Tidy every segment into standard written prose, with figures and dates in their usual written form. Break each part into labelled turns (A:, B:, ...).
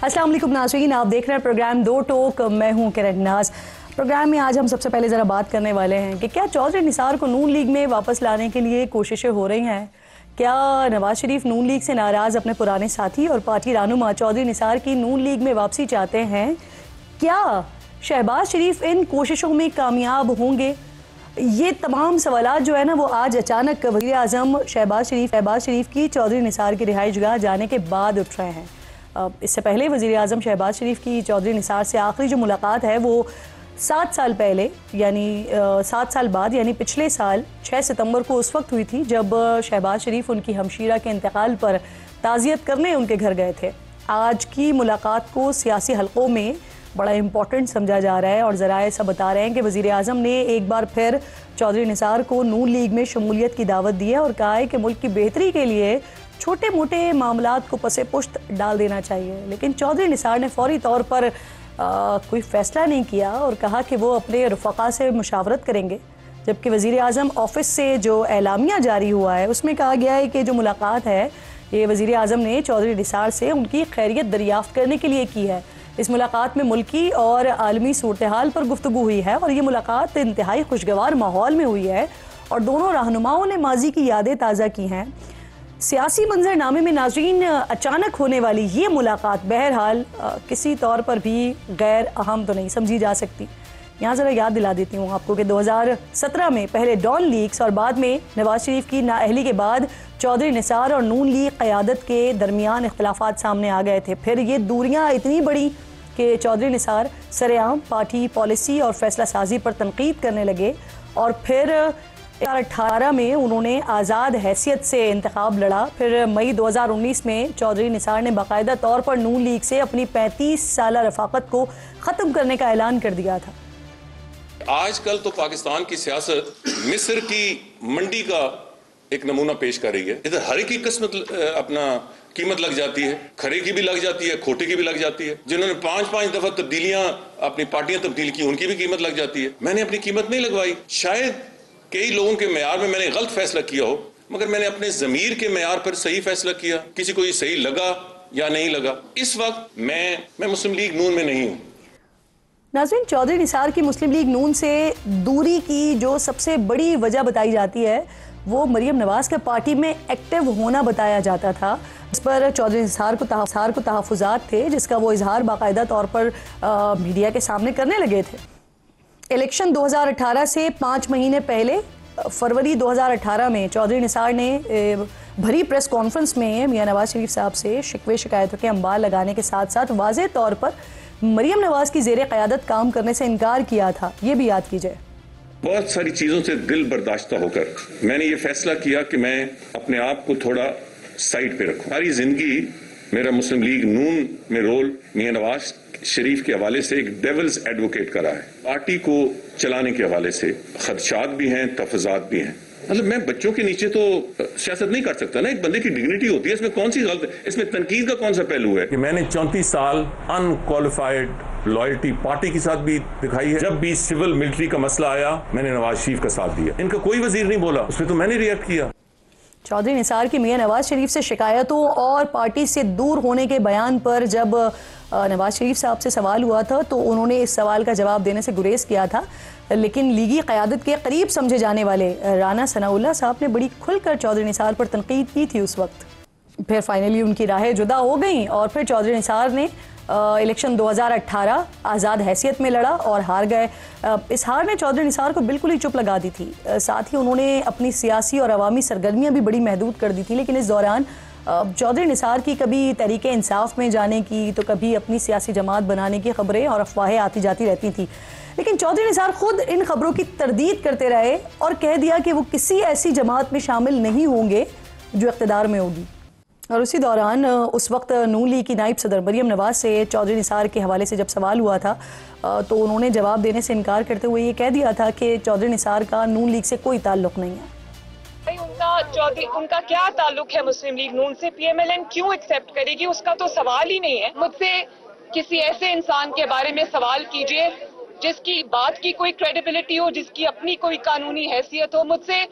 A: अस्सलाम वालेकुम नाज़रीन, आप देख रहे हैं प्रोग्राम दो टोक। मैं हूं किरण नाज। प्रोग्राम में आज हम सबसे पहले ज़रा बात करने वाले हैं कि क्या चौधरी निसार को नून लीग में वापस लाने के लिए कोशिशें हो रही हैं। क्या नवाज शरीफ नून लीग से नाराज़ अपने पुराने साथी और पार्टी रहनुमा चौधरी निसार की नून लीग में वापसी चाहते हैं? क्या शहबाज शरीफ इन कोशिशों में कामयाब होंगे? ये तमाम सवालात जो है ना वो आज अचानक वज़ीर आज़म शहबाज शरीफ की चौधरी निसार की रिहाइशगाह जाने के बाद उठ रहे हैं। इससे पहले वज़ीर आज़म शहबाज शरीफ की चौधरी निसार से आखिरी जो मुलाकात है वो 7 साल पहले यानी 7 साल बाद यानी पिछले साल 6 सितंबर को उस वक्त हुई थी जब शहबाज शरीफ उनकी हमशीरा के इंतकाल पर ताज़ियत करने उनके घर गए थे। आज की मुलाकात को सियासी हलकों में बड़ा इम्पॉर्टेंट समझा जा रहा है और ज़राए सब बता रहे हैं कि वज़ीर आज़म ने एक बार फिर चौधरी निसार को नून लीग में शमूलियत की दावत दी है और कहा है कि मुल्क की बेहतरी के लिए छोटे मोटे मामलात को पसे पुश्त डाल देना चाहिए। लेकिन चौधरी निसार ने फौरी तौर पर कोई फ़ैसला नहीं किया और कहा कि वो अपने रफ़क़ा से मुशावरत करेंगे। जबकि वज़ीर आज़म ऑफ़िस से जो एलामिया जारी हुआ है उसमें कहा गया है कि जो मुलाकात है ये वज़ीर आज़म ने चौधरी निसार से उनकी खैरियत दरियाफ़्त करने के लिए की है। इस मुलाकात में मुल्की और आलमी सूरत हाल पर गुफ्तगू हुई है और ये मुलाकात इंतहाई खुशगवार माहौल में हुई है और दोनों रहनुमाओं ने माजी की यादें ताज़ा की हैं। सियासी मंजरनामे में नाज़रीन अचानक होने वाली ये मुलाकात बहरहाल किसी तौर पर भी गैर अहम तो नहीं समझी जा सकती। यहाँ ज़रा याद दिला देती हूँ आपको कि 2017 में पहले डॉन लीग्स और बाद में नवाज शरीफ की नाअहली के बाद चौधरी निसार और नून लीग क़यादत के दरमियान इख्तिलाफ़ात सामने आ गए थे। फिर ये दूरियाँ इतनी बड़ी कि चौधरी निसार सरेआम पार्टी पॉलिसी और फैसला साजी पर तनकीद करने लगे और फिर 2018 में उन्होंने आज़ाद हैसियत से इंतखाब लड़ा। फिर मई 2019 में चौधरी निसार ने बाकायदा तौर पर नून लीग से अपनी 35 साला रफ़ाकत को ख़त्म करने का ऐलान कर दिया था।
B: आजकल तो पाकिस्तान की सियासत मिस्र की मंडी का एक नमूना पेश कर रही है। इधर हर एक की किस्मत अपना कीमत लग जाती है, खरे की भी लग जाती है, खोटे की भी लग जाती है। जिन्होंने 5-5 दफा तब्दीलियां अपनी पार्टियां तब्दील की उनकी भी कीमत लग जाती है। मैंने अपनी कीमत नहीं लगवाई। शायद कई लोगों के मेयार में मैंने गलत फैसला किया हो, मगर मैंने अपने जमीर के मेयार पर सही फैसला किया। किसी को ये सही लगा या नहीं लगा, इस वक्त मैं मुस्लिम लीग नून में नहीं हूं।
A: नाज़रीन, चौधरी निसार की मुस्लिम लीग नून से दूरी की जो सबसे बड़ी वजह बताई जाती है वो मरियम नवाज के पार्टी में एक्टिव होना बताया जाता था। इस पर चौधरी निसार को तहफ़्फ़ुज़ात थे जिसका वो इजहार बाकायदा तौर पर मीडिया के सामने करने लगे थे। इलेक्शन 2018 से 5 महीने पहले फरवरी 2018 में चौधरी निसार ने भरी प्रेस कॉन्फ्रेंस में मियां नवाज शरीफ साहब से शिकवे शिकायतों के अंबार लगाने के साथ साथ वाज़ेह तौर पर मरियम नवाज की ज़ेरे क़यादत काम करने से इनकार किया था। ये भी याद कीजिए।
B: बहुत सारी चीजों से दिल बर्दाश्ता होकर मैंने ये फैसला किया कि मैं अपने आप को थोड़ा साइड पे रखूं। सारी जिंदगी मेरा मुस्लिम लीग नून में रोल मियां नवाज शरीफ के हवाले से एक डेविल्स एडवोकेट का रहा है। पार्टी को चलाने के हवाले से खदशात भी हैं, तहफ़्फ़ुज़ात भी हैं। मतलब मैं बच्चों के नीचे तो सियासत नहीं कर सकता ना। एक बंदे की डिग्निटी होती है, इसमें कौन सी गलत, इसमें तनकीद का कौन सा पहलू है? कि मैंने 34 साल अनक्वालिफाइड लॉयल्टी पार्टी के साथ भी दिखाई है। जब भी सिविल मिलिट्री का मसला आया मैंने नवाज शरीफ का साथ दिया। इनका कोई वजीर नहीं बोला, उसमें तो मैंने रिएक्ट किया।
A: चौधरी निसार की मियां नवाज शरीफ से शिकायतों और पार्टी से दूर होने के बयान पर जब नवाज शरीफ साहब से सवाल हुआ था तो उन्होंने इस सवाल का जवाब देने से गुरेज किया था। लेकिन लीगी क़यादत के करीब समझे जाने वाले राना सनाउल्लाह साहब ने बड़ी खुलकर चौधरी निसार पर तनकीद की थी उस वक्त। फिर फाइनली उनकी राहें जुदा हो गई और फिर चौधरी निसार ने इलेक्शन 2018 आज़ाद हैसियत में लड़ा और हार गए। इस हार ने चौधरी निसार को बिल्कुल ही चुप लगा दी थी। साथ ही उन्होंने अपनी सियासी और अवामी सरगर्मियाँ भी बड़ी महदूद कर दी थी। लेकिन इस दौरान चौधरी निसार की कभी तहरीक इंसाफ में जाने की तो कभी अपनी सियासी जमात बनाने की खबरें और अफवाहें आती जाती रहती थी। लेकिन चौधरी निसार खुद इन खबरों की तरदीद करते रहे और कह दिया कि वो किसी ऐसी जमात में शामिल नहीं होंगे जो इक़्तिदार में होगी। और उसी दौरान उस वक्त नून लीग की नायब सदर मरियम नवाज से चौधरी निसार के हवाले से जब सवाल हुआ था तो उन्होंने जवाब देने से इनकार करते हुए ये कह दिया था कि चौधरी निसार का नून लीग से कोई ताल्लुक़ नहीं है।
C: उनका क्या ताल्लुक है मुस्लिम लीग नून से? पीएमएलएन क्यों एक्सेप्ट करेगी, उसका तो सवाल ही नहीं है। मुझसे किसी ऐसे इंसान के बारे में सवाल कीजिए जिसकी बात की कोई क्रेडिबिलिटी हो, जिसकी अपनी कोई कानूनी हैसियत हो। मुझसे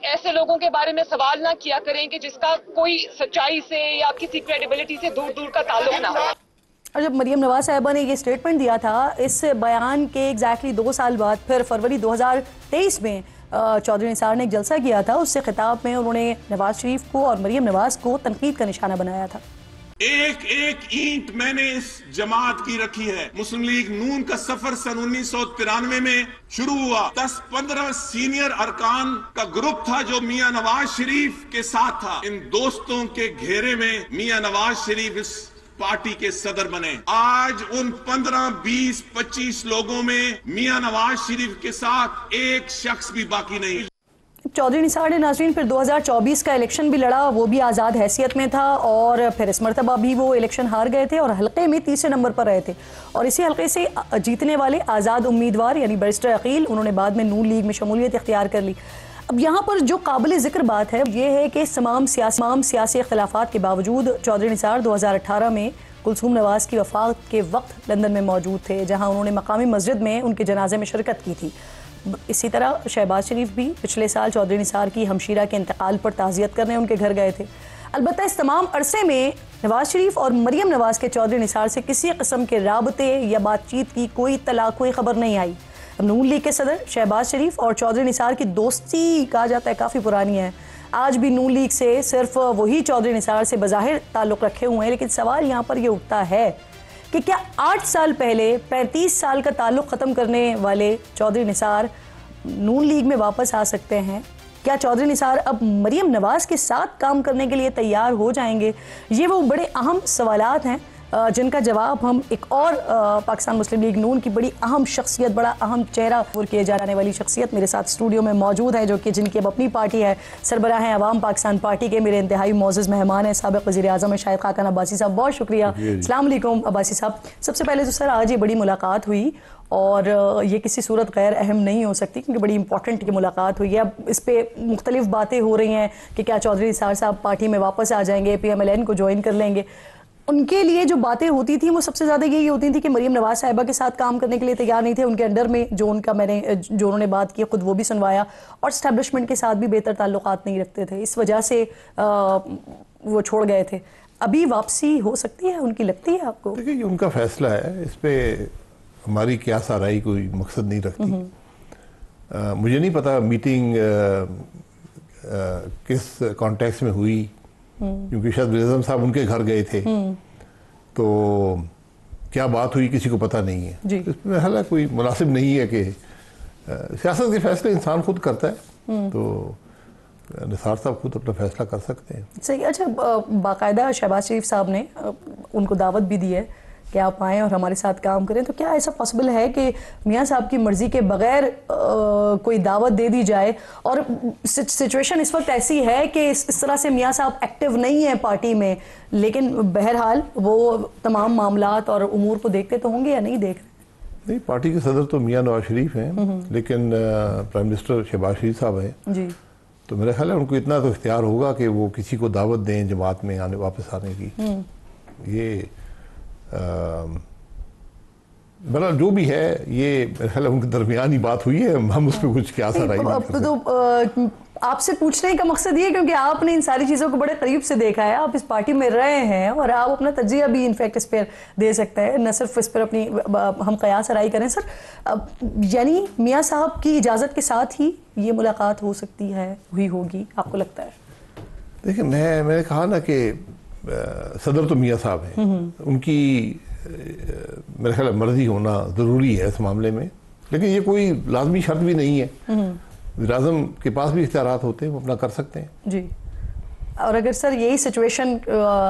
C: ऐसे लोगों के बारे में सवाल ना किया करें कि जिसका कोई सच्चाई से या किसी क्रेडिबिलिटी से दूर दूर का ताल्लुक ना हो।
A: और जब मरियम नवाज साहिबा ने ये स्टेटमेंट दिया था, इस बयान के एग्जैक्टली 2 साल बाद फिर फरवरी 2023 में चौधरी निसार ने एक जलसा किया था। उससे खिताब में उन्होंने नवाज शरीफ को और मरियम नवाज को तनकीद का निशाना बनाया था।
D: एक एक ईंट मैंने इस जमात की रखी है। मुस्लिम लीग नून का सफर सन 1993 में शुरू हुआ। 10-15 सीनियर अरकान का ग्रुप था जो मियां नवाज शरीफ के साथ था। इन दोस्तों के घेरे में मियां नवाज शरीफ इस पार्टी के सदर बने। आज उन 15, 20, 25 लोगों में मियां नवाज शरीफ के साथ एक शख्स भी बाकी नहीं।
A: चौधरी निसार ने नाज़रीन फिर 2024 का इलेक्शन भी लड़ा, वो भी आज़ाद हैसियत में था और फिर इस मरतबा भी वो इलेक्शन हार गए थे और हल्के में तीसरे नंबर पर रहे थे। और इसी हल्के से जीतने वाले आज़ाद उम्मीदवार यानी बैरिस्टर अकील, उन्होंने बाद में नून लीग में शमूलियत इख्तियार कर ली। अब यहाँ पर जो काबिल ज़िक्र बात है ये है कि तमाम सियासी इख्तिलाफ़ात के बावजूद चौधरी निसार 2018 में कुलसूम नवाज की वफ़ात के वक्त लंदन में मौजूद थे, जहाँ उन्होंने मकामी मस्जिद में उनके जनाजे में शिरकत की थी। इसी तरह शहबाज शरीफ भी पिछले साल चौधरी निसार की हमशीरा के इंतकाल पर ताज़ियत करने उनके घर गए थे। अलबत्ता इस तमाम अरसे में नवाज शरीफ और मरियम नवाज के चौधरी निसार से किसी किस्म के राबते या बातचीत की कोई खबर नहीं आई। अब नून लीग के सदर शहबाज शरीफ और चौधरी निसार की दोस्ती कहा जाता है काफ़ी पुरानी है। आज भी नून लीग से सिर्फ वही चौधरी निसार से बज़ाहिर ताल्लुक़ रखे हुए हैं, लेकिन सवाल यहाँ पर ये उठता है कि क्या 8 साल पहले 35 साल का ताल्लुक़ ख़त्म करने वाले चौधरी निसार नून लीग में वापस आ सकते हैं? क्या चौधरी निसार अब मरियम नवाज के साथ काम करने के लिए तैयार हो जाएंगे? ये वो बड़े अहम सवालात हैं जिनका जवाब हम एक और पाकिस्तान मुस्लिम लीग नून की बड़ी अहम शख्सियत, बड़ा अहम चेहरा और किए जाने वाली शख्सियत मेरे साथ स्टूडियो में मौजूद है, जो कि जिनकी अब अपनी पार्टी है, सरबराह हैं अवाम पाकिस्तान पार्टी के मेरे इंतहाई मोअज़्ज़ज़ मेहमान हैं साबिक़ वज़ीर आज़म शाहिद खाकान अब्बासी साहब। बहुत शुक्रिया। अस्सलाम वालेकुम अब्बासी साहब। सबसे पहले तो सर आज ये बड़ी मुलाकात हुई और ये किसी सूरत गैर अहम नहीं हो सकती क्योंकि बड़ी इंपॉर्टेंट की मुलाकात हुई है। अब इस पर मुख्तलिफ बातें हो रही हैं कि क्या चौधरी निसार साहब पार्टी में वापस आ जाएंगे, PMLN को ज्वाइन कर लेंगे। उनके लिए जो बातें होती थी वो सबसे ज़्यादा यही होती थी कि मरियम नवाज साहिबा के साथ काम करने के लिए तैयार नहीं थे, उनके अंडर में जो उन्होंने बात की खुद वो भी सुनवाया और इस्टेब्लिशमेंट के साथ भी बेहतर ताल्लुकात नहीं रखते थे, इस वजह से वो छोड़ गए थे। अभी वापसी हो सकती है उनकी, लगती है आपको?
E: देखिए ये उनका फैसला है, इस पर हमारी क्या साराई कोई मकसद नहीं रखती। मुझे नहीं पता मीटिंग किस कॉन्टेक्स्ट में हुई, क्योंकि शायद वज़ीर साहब उनके घर गए थे, तो क्या बात हुई किसी को पता नहीं है। इसमें हालांकि कोई मुनासिब नहीं है कि सियासत के फैसले इंसान खुद करता है, तो निसार साहब खुद अपना फैसला कर सकते हैं।
A: सही। अच्छा, बाकायदा शहबाज शरीफ साहब ने उनको दावत भी दी है कि आप आएँ और हमारे साथ काम करें, तो क्या ऐसा पॉसिबल है कि मियाँ साहब की मर्ज़ी के बग़ैर कोई दावत दे दी जाए? और सिचुएशन इस वक्त ऐसी है कि इस तरह से मियाँ साहब एक्टिव नहीं है पार्टी में, लेकिन बहरहाल वो तमाम मामलात और उमूर को देखते तो होंगे या नहीं देख रहे?
E: नहीं, पार्टी के सदर तो मियाँ नवाज शरीफ हैं, लेकिन प्राइम मिनिस्टर शहबाज शरीफ साहब हैं जी। तो मेरा ख्याल है उनको इतना तो इख्तियार होगा कि वो किसी को दावत दें जमात में वापस आने की। ये मतलब जो भी है ये मेरे ख्याल उनके दरमियान ही बात हुई है, हम उस पर कुछ क्या सा रही।
A: तो आपसे पूछने का मकसद ये क्योंकि आपने इन सारी चीज़ों को बड़े करीब से देखा है, आप इस पार्टी में रहे हैं और आप अपना तजिया भी इनफैक्ट इस पर दे सकते हैं, न सिर्फ इस पर अपनी हम कयास राई करें। सर यानी मियाँ साहब की इजाज़त के साथ ही ये मुलाकात हो सकती है, हुई होगी, आपको लगता है?
E: देखिए मैंने कहा ना कि सदर तो मियाँ साहब हैं, उनकी मेरे ख्याल मर्जी होना ज़रूरी है इस मामले में, लेकिन ये कोई लाजमी शर्त भी नहीं है। वज़ीर-ए-आज़म के पास भी इख्तियारात होते हैं, वो अपना कर सकते हैं जी।
A: और अगर सर यही सिचुएशन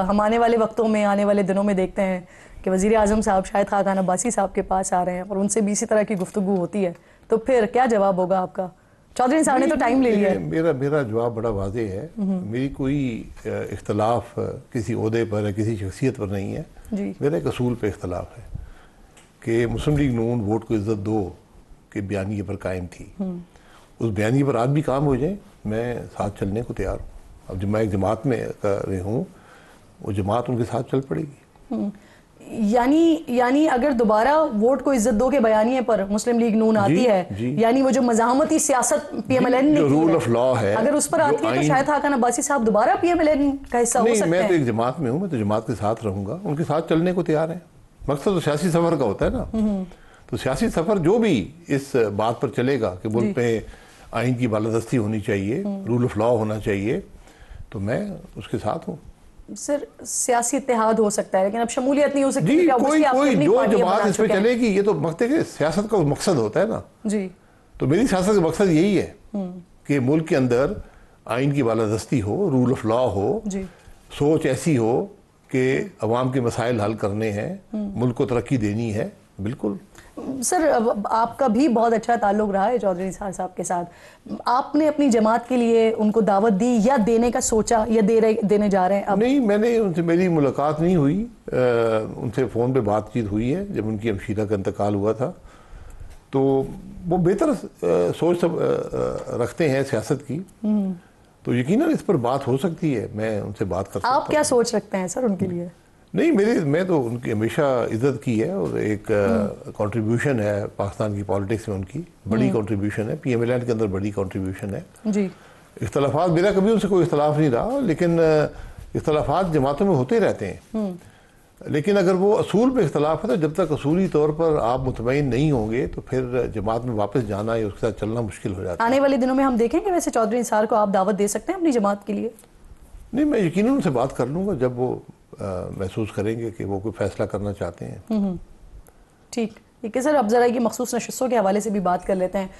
A: हम आने वाले वक्तों में, आने वाले दिनों में देखते हैं कि वज़ीर-ए-आज़म साहब शाहिद खाकान अब्बासी साहब के पास आ रहे हैं और उनसे भी इसी तरह की गुफ्तगू होती है, तो फिर क्या जवाब होगा आपका? चौधरी साहब ने तो टाइम ले लिया है।
E: मेरा जवाब बड़ा वाज़ेह है। मेरी कोई इख्तलाफ किसी ओहदे पर या किसी शख्सियत पर नहीं है जी। मेरा एक असूल पे इख्तलाफ है कि मुस्लिम लीग नून वोट को इज्जत दो के बयानिए पर कायम थी। उस बयानिए पर आज भी काम हो जाए, मैं साथ चलने को तैयार हूँ। अब जब मैं एक जमात में कर रही हूँ, वो जमात उनके साथ चल पड़ेगी।
A: यानी अगर दोबारा वोट को इज्जत दो के बयानिए पर मुस्लिम लीग नून आती है, यानी वो जो मज़ाहमती सियासत PMLN ने
E: रूल ऑफ लॉ है,
A: अगर उस पर आती है तो शायद हाकान अब्बासी साहब दोबारा PMLN का हिस्सा हो सकते हैं।
E: मैं तो एक जमात में हूँ, मैं तो जमात के साथ रहूंगा, उनके साथ चलने को तैयार है। मकसद तो सियासी सफर का होता है ना, तो सियासी सफर जो भी इस बात पर चलेगा कि मुल्क में आइन की बालादस्ती होनी चाहिए, रूल ऑफ लॉ होना चाहिए, तो मैं उसके साथ हूँ।
A: सर सियासी इत्तेहाद हो सकता है लेकिन अब शमूलियत नहीं हो सकती।
E: जी, कोई जो जमात इस पे चलेगी, ये तो सियासत का मकसद होता है ना
A: जी।
E: तो मेरी सियासत का मकसद यही है कि मुल्क के अंदर आइन की बालादस्ती हो, रूल ऑफ लॉ हो, सोच ऐसी हो कि अवाम के मसाइल हल करने हैं, मुल्क को तरक्की देनी है। बिल्कुल
A: सर, आपका भी बहुत अच्छा ताल्लुक रहा है चौधरी निसार साहब के साथ। आपने अपनी जमात के लिए उनको दावत दी या देने का सोचा या देने जा रहे हैं अब?
E: नहीं, मैंने उनसे, मेरी मुलाकात नहीं हुई, उनसे फ़ोन पे बातचीत हुई है जब उनकी हमशीरा का इंतकाल हुआ था। तो वो बेहतर सोच सब रखते हैं सियासत की, तो यकीनन इस पर बात हो सकती है, मैं उनसे बात कर सकता हूं।
A: आप क्या सोच रखते हैं सर उनके लिए?
E: नहीं, मैं तो उनकी हमेशा इज्जत की है और एक कंट्रीब्यूशन है पाकिस्तान की पॉलिटिक्स में, उनकी बड़ी कंट्रीब्यूशन है, PMLN के अंदर बड़ी कंट्रीब्यूशन है
A: जी।
E: इख्तलाफात, मेरा कभी उनसे कोई इख्तलाफ नहीं रहा, लेकिन इख्तलाफात जमातों में होते रहते हैं, लेकिन अगर वो असूल पे इख्तलाफ है तो जब तक असूली तौर पर आप मुतमईन नहीं होंगे तो फिर जमात में वापस जाना या उसके साथ चलना मुश्किल हो जाता है।
A: आने वाले दिनों में हम देखेंगे वैसे चौधरी निसार को आप दावत दे सकते हैं अपनी जमात के लिए?
E: नहीं, मैं यकीनन उनसे बात कर लूँगा जब वो महसूस करेंगे कि वो कोई फैसला करना चाहते हैं।
A: ठीक है सर, अब ज़रा ये मखसूस नशिस्तों के हवाले से भी बात कर लेते हैं।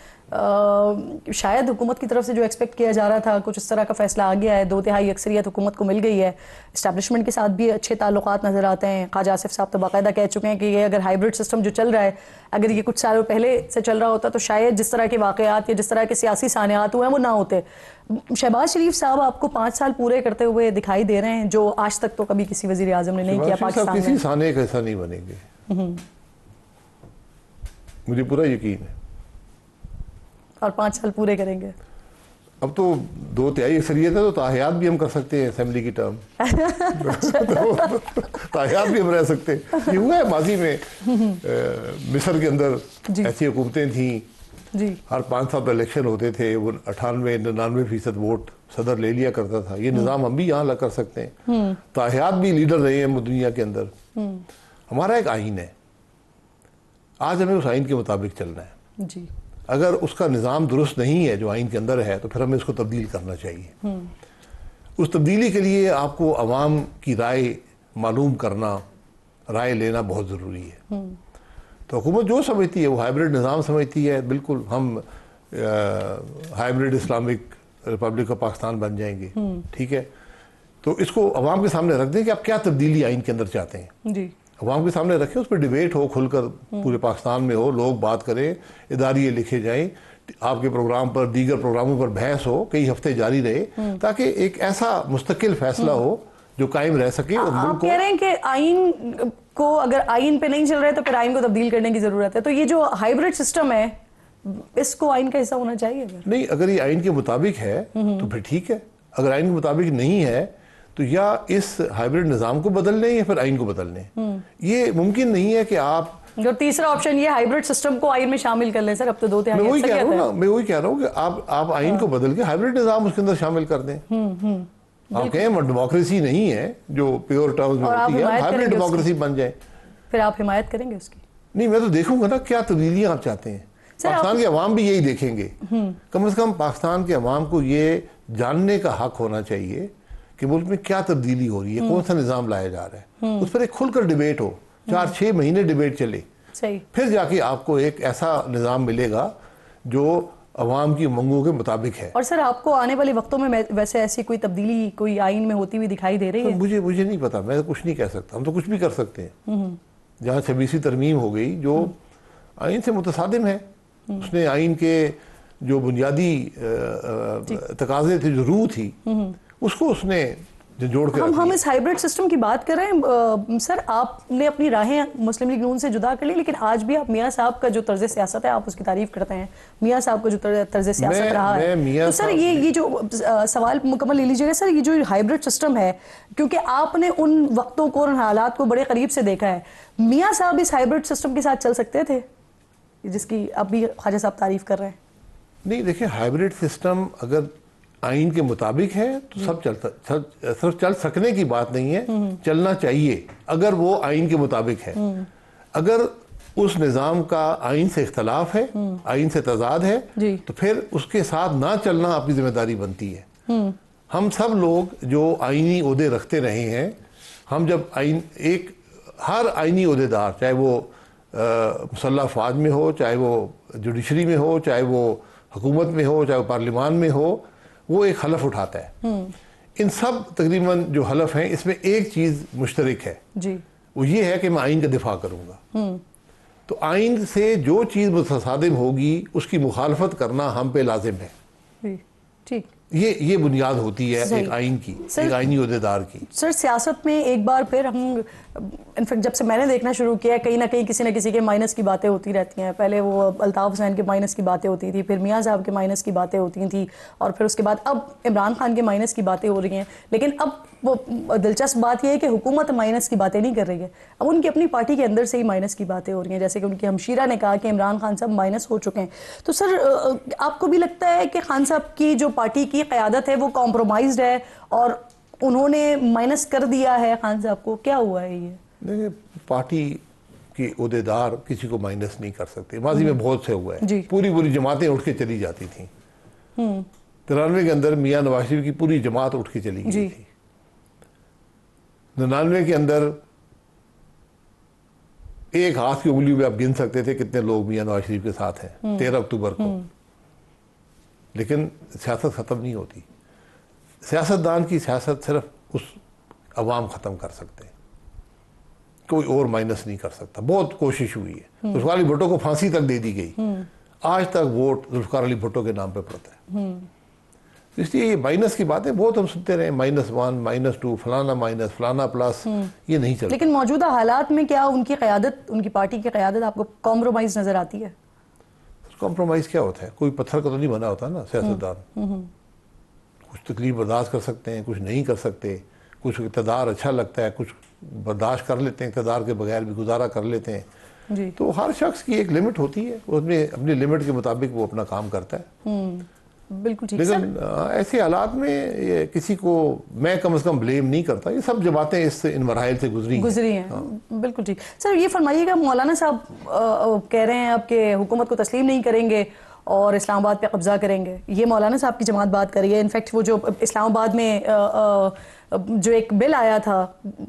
A: शायद हुकूमत की तरफ से जो एक्सपेक्ट किया जा रहा था कुछ इस तरह का फैसला आ गया है, 2/3 अक्सरियत हुकूमत को मिल गई है, इस्टेब्लिशमेंट के साथ भी अच्छे ताल्लुकात नज़र आते हैं। ख्वाजा आसिफ साहब तो बाकायदा कह चुके हैं कि ये अगर हाइब्रिड सिस्टम जो चल रहा है, अगर ये कुछ सालों पहले से चल रहा होता तो शायद जिस तरह के वाक़यात या जिस तरह के सियासी सानियात हुए हैं वो ना होते। शहबाज शरीफ साहब आपको 5 साल पूरे करते हुए दिखाई दे रहे हैं, जो आज तक तो कभी किसी वज़ीर आज़म ने नहीं किया पाकिस्तान में।
E: किसी साने का ऐसा नहीं बनेंगे, मुझे पूरा यकीन है।
A: और 5 साल पूरे करेंगे।
E: अब तो 2/3 अक्सरियत है तो ताहियात भी हम कर सकते हैं, असेंबली की टर्म ताहियात भी हम रह सकते हैं। ये हुआ है माजी में, मिस्र के अंदर ऐसी हुकूमतें थी
A: जी,
E: हर 5 साल पर इलेक्शन होते थे, वो 98-99% वोट सदर ले लिया करता था। ये निज़ाम हम भी यहाँ ला कर सकते हैं। ताहियात भी लीडर रहे हैं दुनिया के अंदर। हमारा एक आइन है, आज हमें उस आइन के मुताबिक चलना है
A: जी।
E: अगर उसका निज़ाम दुरुस्त नहीं है जो आइन के अंदर है तो फिर हमें इसको तब्दील करना चाहिए। उस तब्दीली के लिए आपको अवाम की राय मालूम करना, राय लेना बहुत ज़रूरी है। तो हुकूमत जो समझती है वो हाइब्रिड निज़ाम समझती है। बिल्कुल हम hybrid Islamic Republic of Pakistan बन जाएंगे, ठीक है, तो इसको अवाम के सामने रख दें कि आप क्या तब्दीली आइन के अंदर चाहते हैं
A: जी।
E: अवाम के सामने रखें, उस पर डिबेट हो, खुलकर पूरे पाकिस्तान में हो, लोग बात करें, इदारिये लिखे जाएं, आपके प्रोग्राम पर, दीगर प्रोग्रामों पर बहस हो, कई हफ्ते जारी रहे, ताकि एक ऐसा मुस्तकिल फैसला हो जो कायम रह सके। और
A: आप कह रहे हैं कि आइन को, अगर आइन पे नहीं चल रहे तो फिर आइन को तब्दील करने की जरूरत है, तो ये जो हाइब्रिड सिस्टम है इसको आइन का हिस्सा होना चाहिए?
E: नहीं, अगर ये आइन के मुताबिक है तो फिर ठीक है, अगर आइन के मुताबिक नहीं है तो या इस हाइब्रिड निज़ाम को बदल लें या फिर आइन को बदल लें। ये मुमकिन नहीं है कि आप,
A: जो तीसरा ऑप्शन ये हाइब्रिड सिस्टम को आइन में शामिल कर लें। सर अब तो 2/3
E: मैं वही कह रहा हूँ ना, मैं वही कह रहा हूँ कि आप आइन को बदल के हाइब्रिड निज़ाम उसके अंदर शामिल कर दें। आप कहें डेमोक्रेसी नहीं है जो प्योर टर्म्स में होती है, हाइब्रिड डेमोक्रेसी बन जाए,
A: फिर आप हिमायत करेंगे उसकी?
E: नहीं, मैं तो देखूंगा ना क्या तब्दीलियां आप चाहते हैं। पाकिस्तान के अवाम भी यही देखेंगे। कम से कम पाकिस्तान के अवाम को ये जानने का हक होना चाहिए कि मुल्क में क्या तब्दीली हो रही है, कौन सा निज़ाम लाया जा रहा है, उस पर एक खुलकर डिबेट हो, 4-6 महीने डिबेट चले,
A: सही, फिर
E: जाके आपको एक ऐसा निज़ाम मिलेगा जो अवाम की उमंगों के मुताबिक है।
A: और सर आपको आने वाले वक्तों में वैसे ऐसी कोई तब्दीली कोई आइन में होती हुई दिखाई दे रही है?
E: मुझे नहीं पता, मैं कुछ नहीं कह सकता। हम तो कुछ भी कर सकते हैं। जहाँ 26वीं तरमीम हो गई जो आइन से मुतसादिम है, उसने आइन के जो बुनियादी तकाजे थे, जो रूह थी, उसको उसने जोड़ के
A: हम इस हाइब्रिड सिस्टम की बात कर रहे हैं। सर, आपने अपनी राहें मुस्लिम लीग नून से जुदा कर ली, लेकिन आज भी आप मियाँ साहब का जो तर्ज सियासत है आप उसकी तारीफ करते हैं, मियाँ साहब का जो तर्ज सियासत रहा है। तो सर ये जो सवाल मुकम्मल ले लीजिएगा सर, ये जो हाइब्रिड सिस्टम है, क्योंकि आपने उन वक्तों को, उन हालात को बड़े करीब से देखा है, मियाँ साहब इस हाइब्रिड सिस्टम के साथ चल सकते थे जिसकी अब भी ख्वाजा साहब तारीफ कर रहे हैं?
E: नहीं, देखिए, हाइब्रिड सिस्टम अगर आइन के मुताबिक है तो सिर्फ चल सकने की बात नहीं है, चलना चाहिए अगर वो आइन के मुताबिक है। अगर उस निज़ाम का आइन से इख्तलाफ है, आइन से तजाद है, तो फिर उसके साथ ना चलना आपकी जिम्मेदारी बनती है। हम सब लोग जो आइनी ओहदे रखते रहे हैं, हम जब हर आइनी ओहदेदार, चाहे वो मुसल्लह फ़ौज में हो, चाहे वो जुडिशरी में हो, चाहे वो हुकूमत में हो, चाहे वो पार्लिमान में हो, वो एक हलफ उठाता है। इन सब तकरीबन जो हलफ हैं, इसमें एक चीज़ मुश्तरक है जी, वो ये है कि मैं आइन का दिफा करूँगा। तो आइन से जो चीज़ मुतसादिम होगी उसकी मुखालफत करना हम पे लाजिम है।
A: ठीक,
E: ये बुनियाद होती है एक आइन की, एक आइनी ओहदेदार की।
A: सर, सियासत में एक बार फिर हम, इनफैक्ट जब से मैंने देखना शुरू किया, कहीं ना कहीं किसी न किसी के माइनस की बातें होती रहती हैं। पहले वो अल्ताफ हुसैन के माइनस की बातें होती थी, फिर मियाँ साहब के माइनस की बातें होती थी, और फिर उसके बाद अब इमरान खान के माइनस की बातें हो रही हैं। लेकिन अब वो दिलचस्प बात यह है कि हुकूमत माइनस की बातें नहीं कर रही है, अब उनकी अपनी पार्टी के अंदर से ही माइनस की बातें हो रही हैं। जैसे कि उनकी हमशीरा ने कहा कि इमरान खान साहब माइनस हो चुके हैं। तो सर, आपको भी लगता है कि खान साहब की जो पार्टी की क़यादत है वो कॉम्प्रोमाइज्ड है और उन्होंने माइनस कर दिया है खान साहब को? क्या हुआ है ये?
E: देखिए, पार्टी के ओहदेदार किसी को माइनस नहीं कर सकते। माजी में बहुत से हुआ है, पूरी जमातें उठ के चली जाती थी। 93 के अंदर मियाँ नवाज शरीफ की पूरी जमात उठ के चली गई थी। 99 के अंदर एक हाथ की उंगली में आप गिन सकते थे कितने लोग मियाँ नवाज शरीफ के साथ हैं 13 अक्टूबर को। लेकिन सियासत ख़त्म नहीं होती। सियासतदान की सियासत सिर्फ उस अवाम ख़त्म कर सकते हैं, कोई और माइनस नहीं कर सकता। बहुत कोशिश हुई है, जुल्फ़िकार अली भुट्टो को फांसी तक दे दी गई, आज तक वोट जुल्फ़िकार अली भुट्टो के नाम पे पड़ता है। इसलिए ये माइनस की बातें बहुत हम सुनते रहे, -1, -2, फलाना माइनस, फलाना प्लस, ये नहीं चलता।
A: लेकिन मौजूदा हालात में क्या उनकी क़यादत, उनकी पार्टी की क़यादत आपको कॉम्प्रोमाइज़ नज़र आती है?
E: कॉम्प्रोमाइज़ क्या होता है? कोई पत्थर का तो नहीं बना होता ना सियासतदान। कुछ तकलीफ बर्दाश्त कर सकते हैं, कुछ नहीं कर सकते। कुछ इक़्तिदार अच्छा लगता है, कुछ बर्दाश्त कर लेते हैं, इक़्तिदार के बगैर भी गुजारा कर लेते हैं जी। तो हर शख्स की एक लिमिट होती है, उसमें अपनी लिमिट के मुताबिक वो अपना काम करता है।
A: बिल्कुल ठीक।
E: लेकिन ऐसे हालात में किसी को मैं कम से कम ब्लेम नहीं करता। ये सब जमातें इन मराहिल से गुजरी हैं।
A: हाँ। बिल्कुल ठीक। सर, ये फरमाइएगा, मौलाना साहब कह रहे हैं अब कि हुकूमत को तस्लीम नहीं करेंगे और इस्लामाबाद पे कब्जा करेंगे। ये मौलाना साहब की जमात बात कर रही है। इनफैक्ट वो जो इस्लामाबाद में जो एक बिल आया था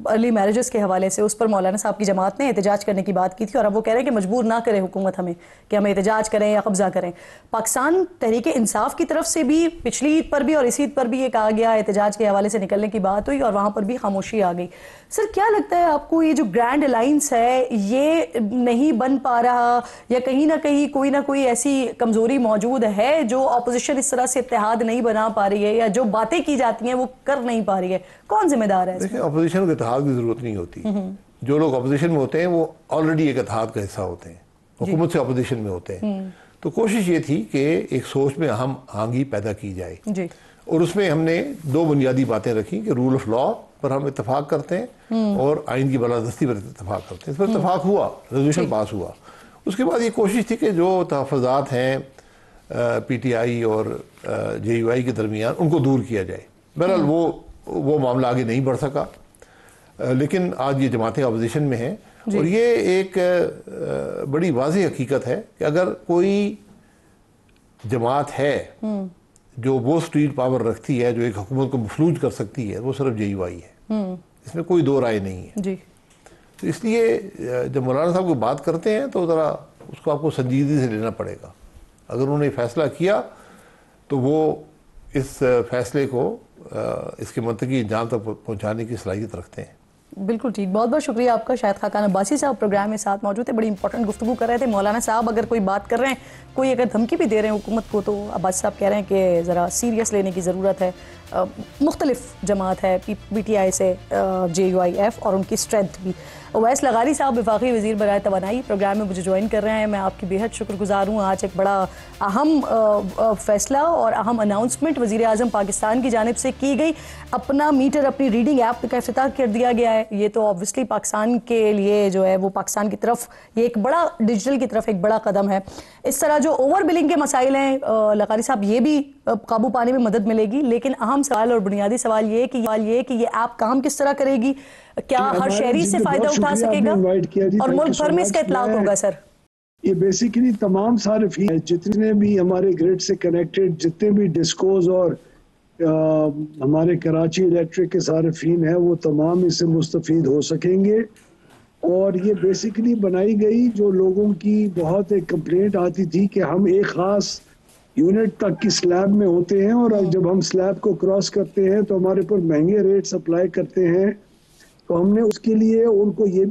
A: अर्ली मैरिजेस के हवाले से, उस पर मौलाना साहब की जमात ने एहतजाज करने की बात की थी, और अब वो कह रहे हैं कि मजबूर ना करे हुकूमत हमें कि हम एहतजाज करें या कब्जा करें। पाकिस्तान तहरीक इंसाफ की तरफ से भी पिछली ईद पर भी और इस ईद पर भी ये कहा गया, एहतजाज के हवाले से निकलने की बात हुई और वहाँ पर भी खामोशी आ गई। सर, क्या लगता है आपको, ये जो ग्रैंड अलाइंस है ये नहीं बन पा रहा, या कहीं ना कोई ऐसी कमजोरी मौजूद है जो अपोजिशन इस तरह से इत्तेहाद नहीं बना पा रही है, या जो बातें की जाती हैं वो कर नहीं पा रही है? कौन जिम्मेदार है?
E: देखिए, अपोजिशन को इत्तेहाद की जरूरत नहीं होती। जो लोग अपोजिशन में होते हैं वो ऑलरेडी एक इत्तेहाद का हिस्सा होते हैं, हुकूमत से अपोजिशन में होते हैं। तो कोशिश ये थी कि एक सोच में हम आंगी पैदा की जाए जी। और उसमें हमने दो बुनियादी बातें रखी कि रूल ऑफ लॉ पर हम इत्तेफाक करते हैं और आइन की बालादस्ती पर इत्तेफाक करते हैं। इस पर इत्तेफाक हुआ, रेजोल्यूशन पास हुआ। उसके बाद ये कोशिश थी कि जो तहफ़्फ़ुज़ात हैं PTI और JUI के दरमियान उनको दूर किया जाए। बहरहाल वो मामला आगे नहीं बढ़ सका, लेकिन आज ये जमातें अपोजिशन में हैं और ये एक बड़ी वाज़ेह हकीकत है कि अगर कोई जमात है जो वो स्ट्रीट पावर रखती है, जो एक हुकूमत को मफलूज कर सकती है, वो सिर्फ JUI है। इसमें कोई दो राय नहीं है जी। तो इसलिए जब मौलाना साहब को बात करते हैं तो ज़रा उसको आपको संजीदगी से लेना पड़ेगा। अगर उन्होंने फैसला किया तो वो इस फैसले को इसके मंतकी अंजाम तक पहुँचाने की सलाहियत रखते हैं।
A: बिल्कुल ठीक, बहुत बहुत शुक्रिया आपका। शाहिद खाकान अब्बासी साहब प्रोग्राम में साथ मौजूद थे, बड़ी इंपॉर्टेंट गुफ्तगू कर रहे थे। मौलाना साहब अगर कोई बात कर रहे हैं, कोई अगर धमकी भी दे रहे हैं हुकूमत को, तो अब्बासी साहब कह रहे हैं कि ज़रा सीरियस लेने की ज़रूरत है। मुख्तलिफ जमात है PTI से JUIF और उनकी स्ट्रेंथ भी। उवैस लगारी साहब वफाकी वज़ीर बराए तवानाई प्रोग्राम में मुझे ज्वाइन कर रहे हैं, मैं आपकी बेहद शुक्रगुजार हूँ। आज एक बड़ा अहम फैसला और अहम अनाउंसमेंट वज़ीर आज़म पाकिस्तान की जानिब से की गई। अपना मीटर, अपनी रीडिंग ऐप का इफ्तिताह कर दिया गया है। ये तो ऑब्वियसली पाकिस्तान के लिए जो है वो पाकिस्तान की तरफ ये एक बड़ा डिजिटल की तरफ एक बड़ा कदम है। इस तरह जो ओवर बिलिंग के मसाइल हैं लगारी साहब, ये भी काबू पाने में मदद मिलेगी। लेकिन अहम सवाल और बुनियादी सवाल ये कि ये ऐप काम किस तरह करेगी, क्या हर शहरी से फायदा उठा सकेगा और मुल्क भर में इसका इतलाक होगा? सर,
F: ये बेसिकली तमाम सार्फिन जितने भी हमारे ग्रिड से कनेक्टेड जितने भी डिस्कोज और हमारे कराची इलेक्ट्रिक के सार्फिन हैं, वो तमाम इससे मुस्तफीद हो सकेंगे। और ये बेसिकली बनाई गई, जो लोगों की बहुत एक कंप्लेंट आती थी कि हम एक ख़ास यूनिट तक की स्लैब में होते हैं और जब हम स्लैब को क्रॉस करते हैं तो हमारे पर महंगे रेट्स अप्लाई करते हैं। तो हमने उसके लिए उनको ये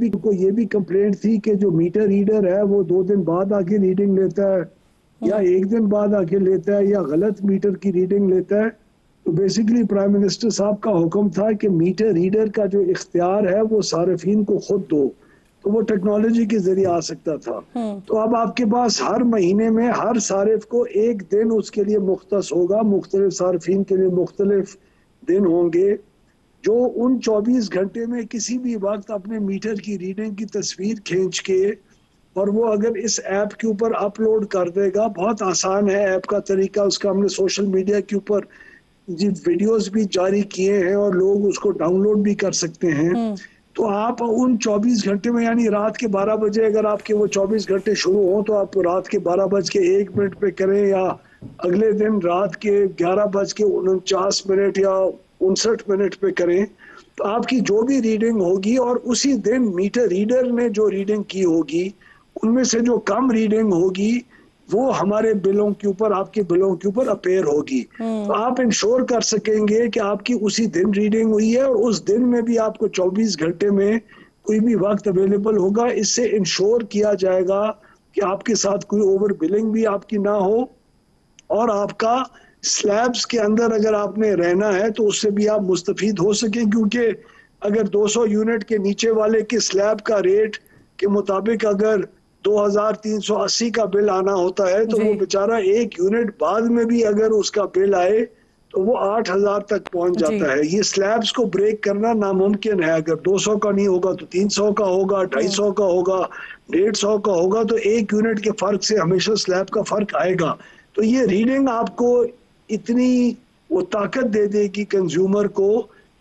F: भी कंप्लेंट थी कि जो मीटर रीडर है वो 2 दिन बाद आके रीडिंग लेता है या 1 दिन बाद आके लेता है या गलत मीटर की रीडिंग लेता है। तो बेसिकली प्राइम मिनिस्टर साहब का हुक्म था कि मीटर रीडर का जो इख्तियार है वो सार्फिन को खुद दो, तो वो टेक्नोलॉजी के जरिए आ सकता था। तो अब आपके पास हर महीने में हर सारिफ को 1 दिन उसके लिए मुख्तस होगा, मुख्तलिफ सार्फिन के लिए मुख्तलिफ दिन होंगे, जो उन 24 घंटे में किसी भी वक्त अपने मीटर की रीडिंग की तस्वीर खींच के और वो अगर इस ऐप के ऊपर अपलोड कर देगा। बहुत आसान है ऐप का तरीका, उसका हमने सोशल मीडिया के ऊपर जी वीडियोस भी जारी किए हैं और लोग उसको डाउनलोड भी कर सकते हैं। तो आप उन 24 घंटे में, यानी रात के 12 बजे अगर आपके वो 24 घंटे शुरू हो, तो आप रात के 12:01 पे करें या अगले दिन रात के 11:49 या 59 पे करें, तो आपकी जो भी रीडिंग होगी और उसी दिन मीटर रीडर ने जो रीडिंग की होगी उनमें से जो कम रीडिंग होगी वो हमारे बिलों के ऊपर, आपके बिलों के ऊपर अपेयर होगी। तो आप इंश्योर कर सकेंगे कि आपकी उसी दिन रीडिंग हुई है और उस दिन में भी आपको 24 घंटे में कोई भी वक्त अवेलेबल होगा। इससे इंश्योर किया जाएगा कि आपके साथ कोई ओवर बिलिंग भी आपकी ना हो और आपका स्लैब्स के अंदर अगर आपने रहना है तो उससे भी आप मुस्तफीद हो सकें। क्योंकि अगर 200 यूनिट के नीचे वाले के स्लैब का रेट के मुताबिक अगर 2380 का बिल आना होता है, तो वो बेचारा 1 यूनिट बाद में भी अगर उसका बिल आए तो वो 8000 तक पहुंच जाता है। ये स्लैब्स को ब्रेक करना नामुमकिन है। अगर 200 का नहीं होगा तो 300 का होगा, 250 का होगा, 150 का होगा, तो 1 यूनिट के फर्क से हमेशा स्लैब का फर्क आएगा। तो ये रीडिंग आपको इतनी वो ताकत दे देगी कंज्यूमर को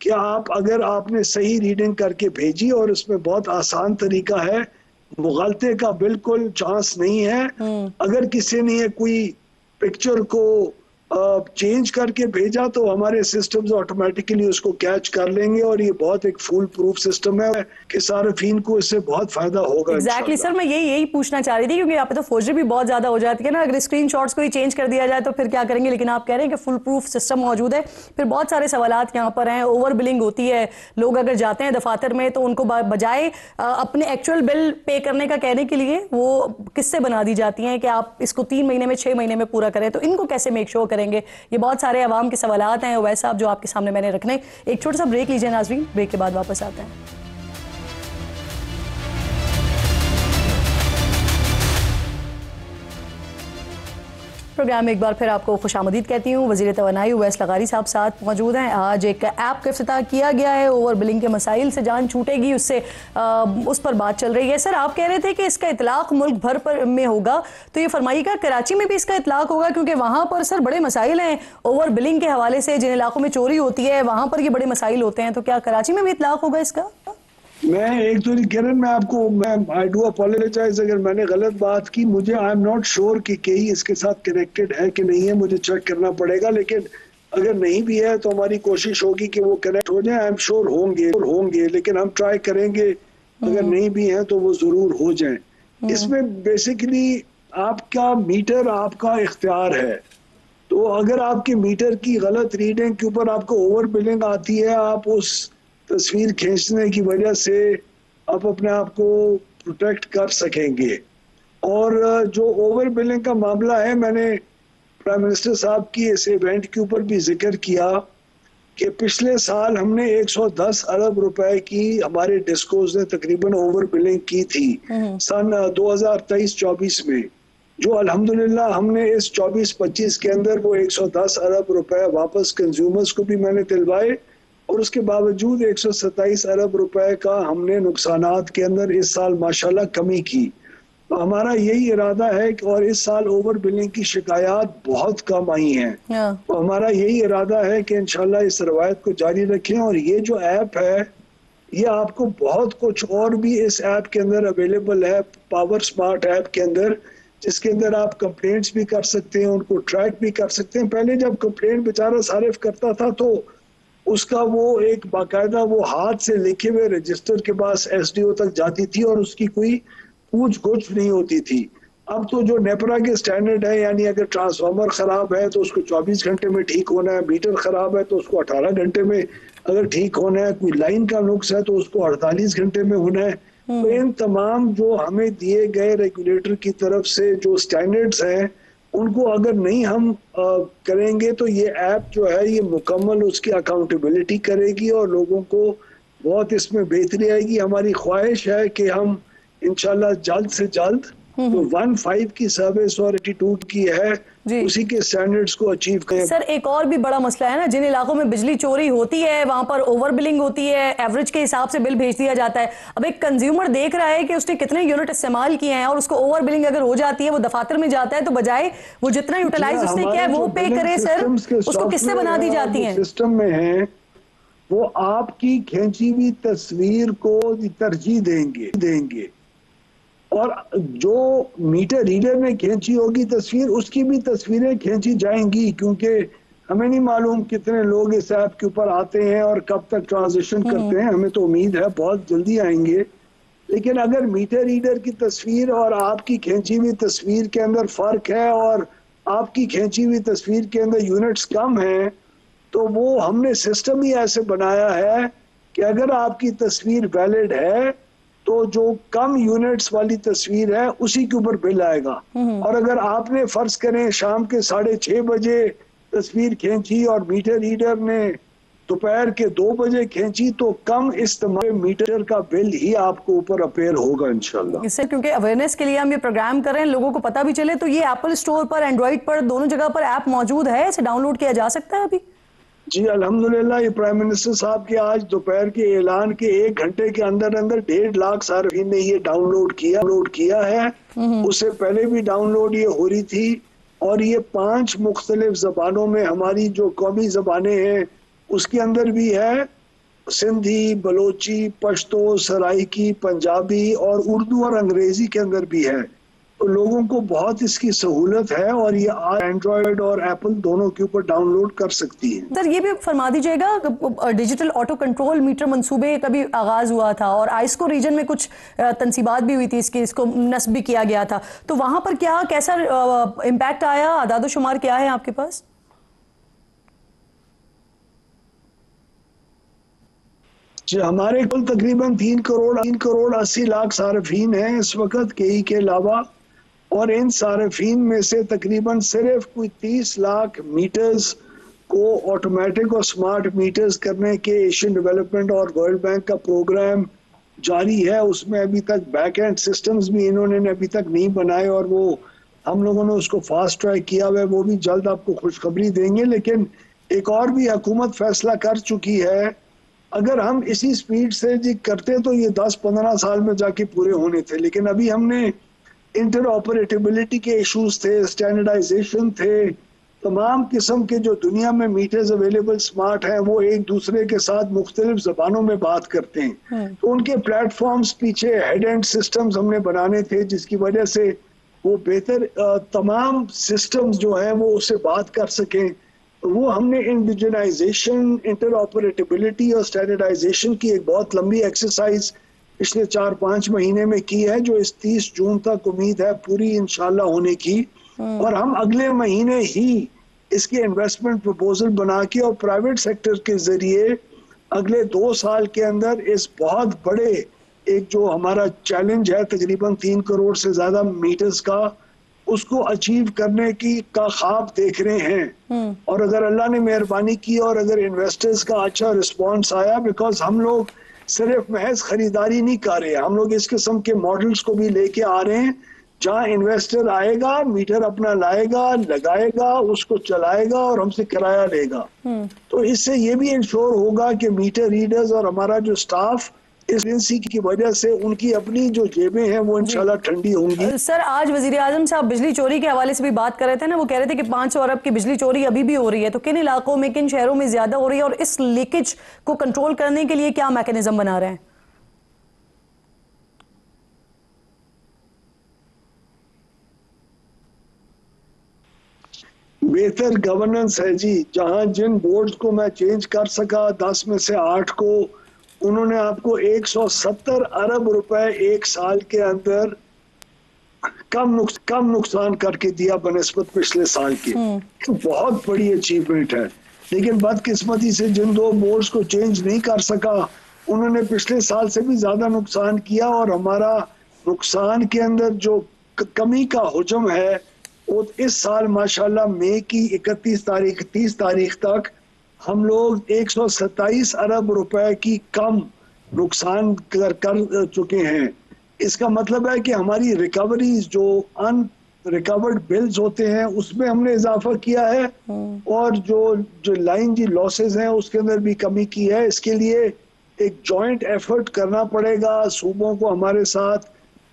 F: कि आप, अगर आपने सही रीडिंग करके भेजी, और इसमें बहुत आसान तरीका है, मुगलते का बिल्कुल चांस नहीं है। अगर किसी ने कोई पिक्चर को चेंज करके भेजा तो हमारे सिस्टम्स ऑटोमेटिकली उसको कैच कर लेंगे और ये बहुत एक फुल प्रूफ सिस्टम है कि सार्फिन को इससे बहुत फायदा होगा।
A: एग्जैक्टली सर, मैं यही पूछना चाह रही थी, क्योंकि यहाँ पे तो फोर्जरी भी बहुत ज्यादा हो जाती है ना। अगर स्क्रीनशॉट्स को ही चेंज कर दिया जाए तो फिर क्या करेंगे, लेकिन आप कह रहे हैं कि फुल प्रूफ सिस्टम मौजूद है। फिर बहुत सारे सवालात यहाँ पर हैं। ओवर बिलिंग होती है, लोग अगर जाते हैं दफातर में तो उनको बजाय अपने एक्चुअल बिल पे करने का कहने के लिए वो किस्से बना दी जाती हैं कि आप इसको 3 महीने में 6 महीने में पूरा करें। तो इनको कैसे मेक श्योर करेंगे? ये बहुत सारे अवाम के सवालात हैं वैसे आप जो आपके सामने मैंने रखने। एक छोटा सा ब्रेक लीजिए नाज़रीन, ब्रेक के बाद वापस आते हैं। प्रोग्राम में एक बार फिर आपको खुशामदीद कहती हूँ। वज़ीर तवानाई उवैस लगारी साहब साथ मौजूद हैं। आज एक ऐप का इफ्तिताह किया गया है, ओवर बिलिंग के मसाइल से जान छूटेगी उससे, उस पर बात चल रही है। सर, आप कह रहे थे कि इसका इतलाक मुल्क भर पर में होगा, तो ये फरमाइएगा कराची में भी इसका इतलाक होगा? क्योंकि वहाँ पर सर बड़े मसाइल हैं ओवर बिलिंग के हवाले से। जिन इलाकों में चोरी होती है वहाँ पर ये बड़े मसाइल होते हैं, तो क्या कराची में भी इतलाक होगा इसका?
F: मैं एक तो किरण, मैं आपको आई डू अपोलोजाइज अगर मैंने गलत बात की। मुझे आई एम नॉट श्योर कि कहीं इसके साथ कनेक्टेड है कि नहीं है, मुझे चेक करना पड़ेगा। लेकिन अगर नहीं भी है तो हमारी कोशिश होगी कि वो कनेक्ट हो जाए। आई एम श्योर होंगे, लेकिन हम ट्राई करेंगे। अगर नहीं भी है तो वो जरूर हो जाए। इसमें बेसिकली आपका मीटर आपका इख्तियार है। तो अगर आपके मीटर की गलत रीडिंग के ऊपर आपको ओवर बिलिंग आती है, आप उस तस्वीर खींचने की वजह से आप अपने आप को प्रोटेक्ट कर सकेंगे। और जो ओवर बिलिंग का मामला है, मैंने प्राइम मिनिस्टर साहब की इस इवेंट के ऊपर भी जिक्र किया कि पिछले साल हमने 110 अरब रुपए की हमारे डिस्कोज ने तकरीबन ओवर बिलिंग की थी सन 2023-24 में, जो अल्हम्दुलिल्लाह हमने इस 24-25 के अंदर वो 110 अरब रुपए वापस कंज्यूमर्स को भी मैंने दिलवाए, और उसके बावजूद 127 अरब रुपए का हमने नुकसानात के अंदर इस साल माशाल्लाह कमी की। तो हमारा यही इरादा है कि, और इस साल ओवर बिलिंग की शिकायत बहुत कम आई हैं, तो हमारा यही इरादा है कि इंशाल्लाह इस रवायत को जारी रखें। और ये जो ऐप है, ये आपको बहुत कुछ और भी इस ऐप के अंदर अवेलेबल है, पावर स्मार्ट ऐप के अंदर, जिसके अंदर आप कंप्लेंट्स भी कर सकते हैं, उनको ट्रैक भी कर सकते हैं। पहले जब कंप्लेंट बेचारा सारिफ करता था तो उसका वो एक बाकायदा वो हाथ से लिखे हुए रजिस्टर के पास SDO तक जाती थी और उसकी कोई पूछ गुछ नहीं होती थी। अब तो जो नेपरा के स्टैंडर्ड है, यानी अगर ट्रांसफार्मर खराब है तो उसको 24 घंटे में ठीक होना है, मीटर खराब है तो उसको 18 घंटे में अगर ठीक होना है, कोई लाइन का नुक्स है तो उसको 48 घंटे में होना है। तो इन तमाम जो हमें दिए गए रेगुलेटर की तरफ से जो स्टैंडर्ड्स हैं, उनको अगर नहीं हम करेंगे तो ये ऐप जो है ये मुकम्मल उसकी अकाउंटेबिलिटी करेगी और लोगों को बहुत इसमें बेहतरी आएगी। हमारी ख्वाहिश है कि हम इंशाल्लाह जल्द से जल्द तो 1.5 की सर्विस और 82 की है, उसी के स्टैंडर्ड्स को अचीव करें।
A: सर, एक और भी बड़ा मसला है ना, जिन इलाकों में बिजली चोरी होती है वहां पर ओवर बिलिंग होती है, एवरेज के हिसाब से बिल भेज दिया जाता है। अब एक कंज्यूमर देख रहा है कि उसने कितने यूनिट इस्तेमाल किए हैं और उसको ओवर बिलिंग अगर हो जाती है, वो दफातर में जाता है तो बजाय वो जितना यूटिलाइज उसने किया है वो पे करे, सर उसको किससे बना दी जाती है?
F: सिस्टम में है वो आपकी खींची हुई तस्वीर को तरजीह देंगे और जो मीटर रीडर ने खींची होगी तस्वीर, उसकी भी तस्वीरें खींची जाएंगी, क्योंकि हमें नहीं मालूम कितने लोग इस ऐप के ऊपर आते हैं और कब तक ट्रांजिशन करते हैं। हमें तो उम्मीद है बहुत जल्दी आएंगे, लेकिन अगर मीटर रीडर की तस्वीर और आपकी खींची हुई तस्वीर के अंदर फर्क है और आपकी खींची हुई तस्वीर के अंदर यूनिट्स कम हैं, तो वो हमने सिस्टम ही ऐसे बनाया है कि अगर आपकी तस्वीर वैलिड है तो जो कम यूनिट्स वाली तस्वीर है उसी के ऊपर बिल आएगा। और अगर आपने फर्ज करें शाम के 6:30 बजे तस्वीर खींची और मीटर रीडर ने दोपहर के 2 बजे खींची, तो कम इस्तेमाल मीटर का बिल ही आपको ऊपर अपेयर होगा इंशाल्लाह।
A: इससे क्योंकि अवेयरनेस के लिए हम ये प्रोग्राम कर रहे हैं, लोगों को पता भी चले, तो ये एप्पल स्टोर पर, एंड्रॉइड पर, दोनों जगह पर ऐप मौजूद है, इसे डाउनलोड किया जा सकता है अभी?
F: जी अल्हम्दुलिल्लाह, ये प्राइम मिनिस्टर साहब के आज दोपहर के ऐलान के 1 घंटे के अंदर 1.5 लाख सार्फिन ने ये डाउनलोड किया है। उससे पहले भी डाउनलोड ये हो रही थी और ये 5 मुख्तलिफ जबानों में, हमारी जो कौमी जबानें हैं उसके अंदर भी है, सिंधी, बलोची, पश्तो, सराइकी, पंजाबी और उर्दू और अंग्रेजी के अंदर भी है। तो लोगों को बहुत इसकी सहूलत है और ये एंड्रॉयड और एप्पल दोनों के ऊपर डाउनलोड कर सकती है।
A: सर, ये भी फरमा दीजिएगा, डिजिटल ऑटो कंट्रोल मीटर मंसूबे का भी आगाज हुआ था और आइस्को रीजन में कुछ तंसीबात भी हुई थी, इसको नस्ब भी किया गया था, तो वहां पर कैसा इम्पैक्ट आया, आदादोशुमार क्या है आपके पास?
F: हमारे कुल तकरीबन 3 करोड़ 80 लाख सार्फिन हैं इस वक्त केई के अलावा, और इन सार्फिन में से तकरीबन सिर्फ कोई 30 लाख मीटर्स को ऑटोमेटिक और स्मार्ट मीटर्स करने के एशियन डेवलपमेंट और वर्ल्ड बैंक का प्रोग्राम जारी है। उसमें अभी तक बैक एंड सिस्टम्स भी इन्होंने अभी तक नहीं बनाए और वो हम लोगों ने उसको फास्ट ट्रैक किया हुआ है, वो भी जल्द आपको खुशखबरी देंगे। लेकिन एक और भी हुकूमत फैसला कर चुकी है, अगर हम इसी स्पीड से जी करते तो ये 10-15 साल में जाके पूरे होने थे, लेकिन अभी हमने इंटर ऑपरेटेबिलिटी के इश्यूज थे, स्टैंडर्डाइजेशन थे, तमाम किस्म के जो दुनिया में मीटर्स अवेलेबल स्मार्ट हैं वो एक दूसरे के साथ मुख्तलिफ जबानों में बात करते हैं, तो उनके प्लेटफॉर्म्स पीछे हेड एंड सिस्टम्स हमने बनाने थे, जिसकी वजह से वो बेहतर तमाम सिस्टम्स जो हैं वो उससे बात कर सकें। वो हमने इंडिजनाइजेशन, इंटर ऑपरेटेबिलिटी और स्टैंडर्डाइजेशन की एक बहुत लंबी एक्सरसाइज पिछले 4-5 महीने में की है, जो इस 30 जून तक उम्मीद है पूरी इंशाल्लाह होने की। और हम अगले महीने ही इसके इन्वेस्टमेंट प्रपोजल बना के और प्राइवेट सेक्टर के जरिए अगले 2 साल के अंदर इस बहुत बड़े एक जो हमारा चैलेंज है तकरीबन 3 करोड़ से ज्यादा मीटर्स का, उसको अचीव करने की का ख्वाब देख रहे हैं। और अगर अल्लाह ने मेहरबानी की और अगर इन्वेस्टर्स का अच्छा रिस्पांस आया, बिकॉज हम लोग सिर्फ महज खरीदारी नहीं कर रहे, हम लोग इस किस्म के मॉडल्स को भी लेके आ रहे हैं जहां इन्वेस्टर आएगा, मीटर अपना लाएगा, लगाएगा, उसको चलाएगा और हमसे किराया लेगा। तो इससे ये भी इंश्योर होगा कि मीटर रीडर्स और हमारा जो स्टाफ इस एजेंसी की वजह से उनकी अपनी जो जेबें हैं वो इंशाल्लाह ठंडी होंगी।
A: सर, आज वजीर आजम साहब बिजली चोरी के हवाले से भी बात कर रहे थे ना, वो कह रहे थे कि 500 अरब की बिजली चोरी अभी भी हो रही है, तो किन इलाकों में, किन शहरों में ज्यादा हो रही है और इस लीकेज को कंट्रोल करने के लिए क्या मैकेनिज्म बना रहे हैं?
F: बेहतर गवर्नेंस है जी। जहां जिन बोर्ड्स को मैं चेंज कर सका 10 में से 8 को, उन्होंने आपको 170 अरब रुपए एक साल के अंदर कम नुकसान करके दिया बनस्बत पिछले साल के। तो बहुत बड़ी अचीवमेंट है। लेकिन बदकिस्मती से जिन 2 बोर्ड्स को चेंज नहीं कर सका, उन्होंने पिछले साल से भी ज्यादा नुकसान किया और हमारा नुकसान के अंदर जो कमी का हुजम है वो इस साल माशाल्लाह मई की 30 तारीख तक हम लोग 127 अरब रुपए की कम नुकसान कर चुके हैं। इसका मतलब है कि हमारी रिकवरीज जो अनरिकवर्ड बिल्स होते हैं उसमें हमने इजाफा किया है और जो लाइन जी लॉसेस हैं उसके अंदर भी कमी की है। इसके लिए एक जॉइंट एफर्ट करना पड़ेगा, सूबों को हमारे साथ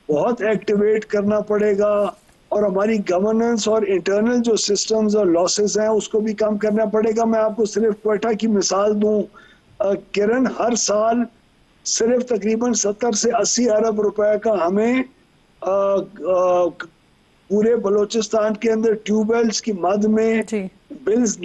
F: बहुत एक्टिवेट करना पड़ेगा और हमारी गवर्नेंस और इंटरनल जो सिस्टम्स और लॉसेस हैं उसको भी कम करना पड़ेगा। मैं आपको सिर्फ क्वेटा की मिसाल दूं, किरण, हर साल सिर्फ तकरीबन 70 से 80 अरब रुपए का हमें पूरे बलोचिस्तान के अंदर ट्यूबवेल्स की मद में बिल्स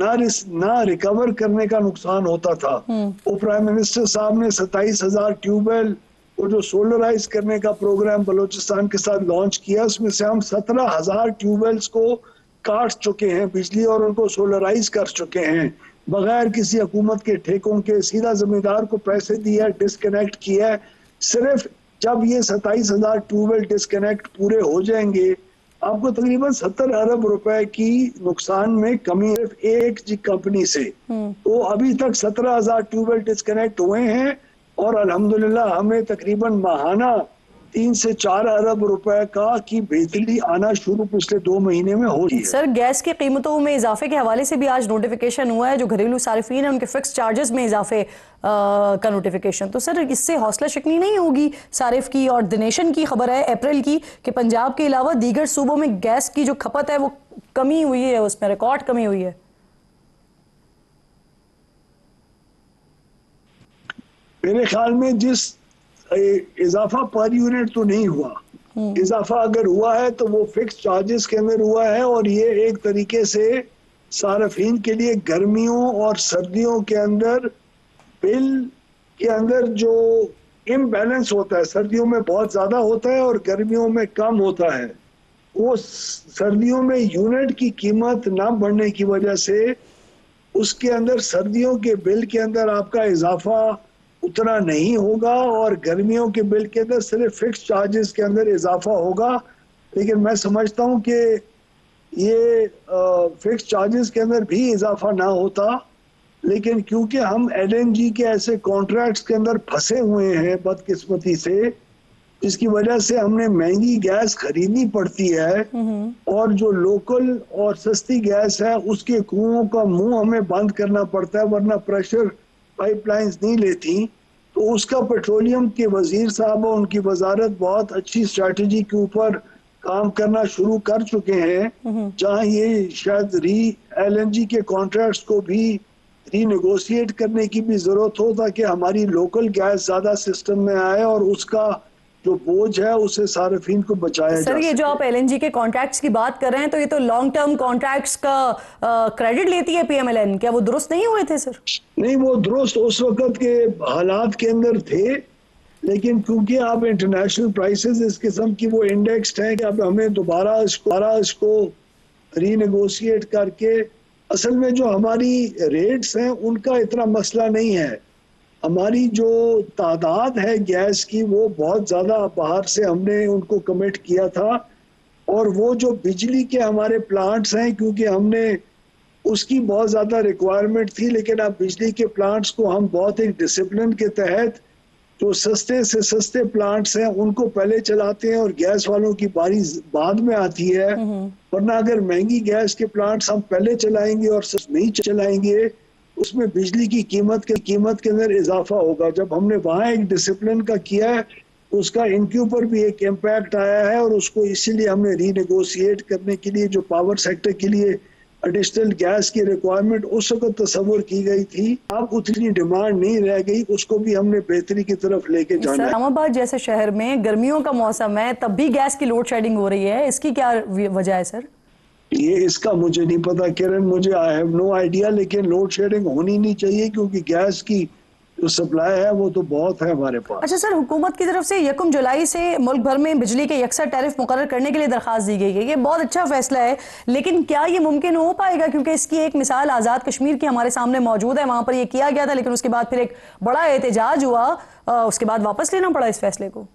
F: ना रिकवर करने का नुकसान होता था। वो प्राइम मिनिस्टर साहब ने 27,000 ट्यूबवेल वो जो सोलराइज करने का प्रोग्राम बलोचिस्तान के साथ लॉन्च किया, उसमें से हम 17,000 ट्यूबवेल्स को काट चुके हैं बिजली और उनको सोलराइज कर चुके हैं बगैर किसी हुकूमत के ठेकों के। सीधा जमींदार को पैसे दिया, डिस्कनेक्ट किया। सिर्फ जब ये 27,000 ट्यूबवेल डिस्कनेक्ट पूरे हो जाएंगे, आपको तकरीबन 70 अरब रुपए की नुकसान में कमी सिर्फ एक कंपनी से। तो अभी तक 17,000 ट्यूबवेल डिस्कनेक्ट हुए हैं और अल्हम्दुलिल्लाह हमें तकरीबन माहाना 3 से 4 अरब रुपए का की बिजली आना शुरू पिछले 2 महीने में हो रही है।
A: सर, गैस की कीमतों में इजाफे के हवाले से भी आज नोटिफिकेशन हुआ है। जो घरेलू सारिफीन है उनके फिक्स चार्जेस में इजाफे का नोटिफिकेशन। तो सर, इससे हौसला शिकनी नहीं होगी सारिफ की? और दिनेशन की खबर है अप्रैल की कि पंजाब के अलावा दीगर सूबों में गैस की जो खपत है वो कमी हुई है, उसमें रिकॉर्ड कमी हुई है।
F: मेरे ख्याल में जिस इजाफा पर यूनिट तो नहीं हुआ, इजाफा अगर हुआ है तो वो फिक्स चार्जेस के अंदर हुआ है और ये एक तरीके से सार्फिन के लिए गर्मियों और सर्दियों के अंदर बिल के अंदर जो इम्बैलेंस होता है, सर्दियों में बहुत ज़्यादा होता है और गर्मियों में कम होता है। वो सर्दियों में यूनिट की कीमत ना बढ़ने की वजह से उसके अंदर सर्दियों के बिल के अंदर आपका इजाफा उतना नहीं होगा और गर्मियों के बिल के अंदर सिर्फ फिक्स चार्जेस के अंदर इजाफा होगा। लेकिन मैं समझता हूँ कि ये फिक्स चार्जेस के अंदर भी इजाफा ना होता, लेकिन क्योंकि हम LNG के ऐसे कॉन्ट्रैक्ट्स के अंदर फंसे हुए हैं बदकिस्मती से, जिसकी वजह से हमने महंगी गैस खरीदनी पड़ती है और जो लोकल और सस्ती गैस है उसके कुओं का मुंह हमें बंद करना पड़ता है, वरना प्रेशर पाइपलाइंस नहीं लेती। तो उसका पेट्रोलियम के वजीर साहब और उनकी वजारत बहुत अच्छी स्ट्रेटजी के ऊपर काम करना शुरू कर चुके हैं, जहां ये शायद LNG के कॉन्ट्रैक्ट्स को भी रीनेगोशिएट करने की भी जरूरत हो ताकि हमारी लोकल गैस ज्यादा सिस्टम में आए और उसका जो बोझ है उसे सार्फिन को बचाया
A: सर, ये जो आप LNG के कॉन्ट्रैक्ट्स की बात कर रहे हैं तो ये तो लॉन्ग टर्म कॉन्ट्रैक्ट्स का क्रेडिट लेती है PMLN, क्या वो दुरुस्त नहीं हुए थे सर?
F: नहीं, वो दुरुस्त उस वक्त के हालात के अंदर थे, लेकिन क्योंकि आप इंटरनेशनल प्राइसेस इस किस्म की वो इंडेक्स्ड है कि अब हमें दोबारा इसको रीनेगोशिएट करके, असल में जो हमारी रेट्स हैं उनका इतना मसला नहीं है। हमारी जो तादाद है गैस की वो बहुत ज़्यादा बाहर से हमने उनको कमिट किया था, और वो जो बिजली के हमारे प्लांट्स हैं, क्योंकि हमने उसकी बहुत ज़्यादा रिक्वायरमेंट थी, लेकिन अब बिजली के प्लांट्स को हम बहुत एक डिसिप्लिन के तहत जो सस्ते से सस्ते प्लांट्स हैं उनको पहले चलाते हैं और गैस वालों की बारी बाद में आती है। वरना अगर महंगी गैस के प्लांट्स हम पहले चलाएंगे और नहीं चलाएंगे, उसमें बिजली की कीमत के अंदर इजाफा होगा। जब हमने वहाँ एक डिसिप्लिन का किया है, उसका इनके ऊपर भी एक इम्पैक्ट आया है, और उसको इसीलिए हमने रीनेगोशिएट करने के लिए जो पावर सेक्टर के लिए एडिशनल गैस की रिक्वायरमेंट उस वक्त तस्वर की गई थी, अब उतनी डिमांड नहीं रह गई, उसको भी हमने बेहतरी की तरफ लेके जाना है।
A: इस्लामाबाद जैसे शहर में गर्मियों का मौसम है, तब भी गैस की लोड शेडिंग हो रही है, इसकी क्या वजह है सर?
F: ये इसका मुझे नहीं पता किरण, मुझे आई हैव नो आइडिया, लेकिन लोड शेडिंग होनी नहीं चाहिए क्योंकि गैस की जो सप्लाई है वो तो बहुत है हमारे पास।
A: अच्छा सर, हुकूमत की तरफ से 1 जुलाई से मुल्क भर में बिजली के यकसा टैरिफ मुकर्रर करने के लिए दरखास्त दी गई है, ये बहुत अच्छा फैसला है, लेकिन क्या ये मुमकिन हो पाएगा? क्योंकि इसकी एक मिसाल आज़ाद कश्मीर की हमारे सामने मौजूद है, वहाँ पर ये किया गया था, लेकिन उसके बाद फिर एक बड़ा एहतजाज हुआ, उसके बाद वापस लेना पड़ा इस फैसले को।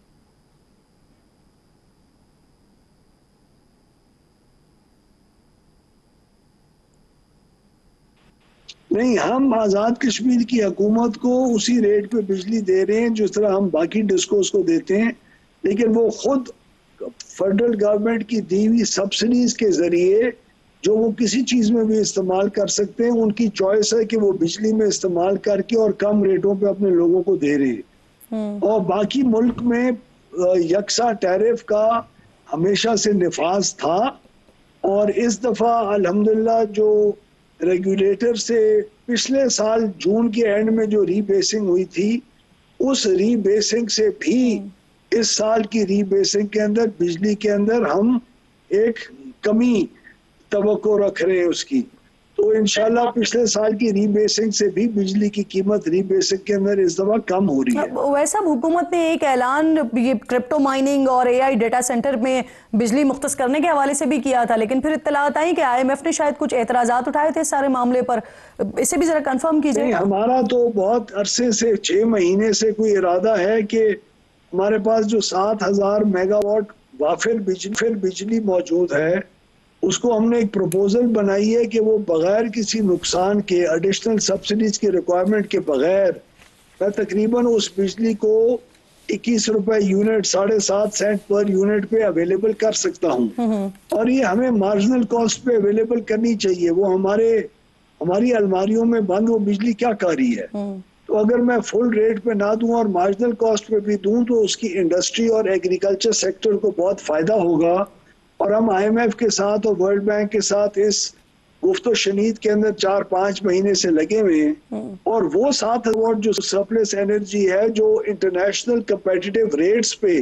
F: नहीं, हम आज़ाद कश्मीर की हुकूमत को उसी रेट पे बिजली दे रहे हैं जिस तरह हम बाकी डिस्कोस को देते हैं, लेकिन वो खुद फेडरल गवर्नमेंट की दी हुई सब्सिडीज के जरिए जो वो किसी चीज़ में भी इस्तेमाल कर सकते हैं, उनकी चॉइस है कि वो बिजली में इस्तेमाल करके और कम रेटों पे अपने लोगों को दे रहे हैं। और बाकी मुल्क में यकसा टैरिफ का हमेशा से निफाज था, और इस दफ़ा अल्हम्दुलिल्लाह जो रेगुलेटर से पिछले साल जून के एंड में जो रीबेसिंग हुई थी, उस रीबेसिंग से भी इस साल की रीबेसिंग के अंदर बिजली के अंदर हम एक कमी तवक्को रख रहे हैं उसकी। तो इंशाल्लाह पिछले साल की रीबेसिंग से भी बिजली की कीमत रीबेसिंग के अंदर इस दफा कम हो रही है।
A: वैसा हुकूमत ने एक ऐलान ये क्रिप्टो माइनिंग और एआई डेटा सेंटर में बिजली मुख्तस करने के हवाले से भी किया था, लेकिन फिर इत्तलात आई कि IMF ने शायद कुछ एतराजात उठाए थे इस सारे मामले पर, इसे भी जरा कंफर्म कीजिए।
F: हमारा तो बहुत अरसे से 6 महीने से कोई इरादा है कि हमारे पास जो 7000 मेगावाट वाफिर बिजली मौजूद है, उसको हमने एक प्रपोजल बनाई है कि वो बगैर किसी नुकसान के एडिशनल सब्सिडीज की रिक्वायरमेंट के बगैर मैं तकरीबन उस बिजली को 21 रुपए यूनिट 7.5 सेंट पर यूनिट पे अवेलेबल कर सकता हूँ, और ये हमें मार्जिनल कॉस्ट पे अवेलेबल करनी चाहिए। वो हमारी अलमारियों में बंद वो बिजली क्या कर रही है, तो अगर मैं फुल रेट पे ना दूं और मार्जिनल कॉस्ट पे भी दूं तो उसकी इंडस्ट्री और एग्रीकल्चर सेक्टर को बहुत फायदा होगा। और हम IMF के साथ और वर्ल्ड बैंक के साथ इस गुफ्तो शनीद के अंदर 4-5 महीने से लगे हुए हैं, और वो 7 जो सरप्लस एनर्जी है जो इंटरनेशनल कंपेटिटिव रेट्स पे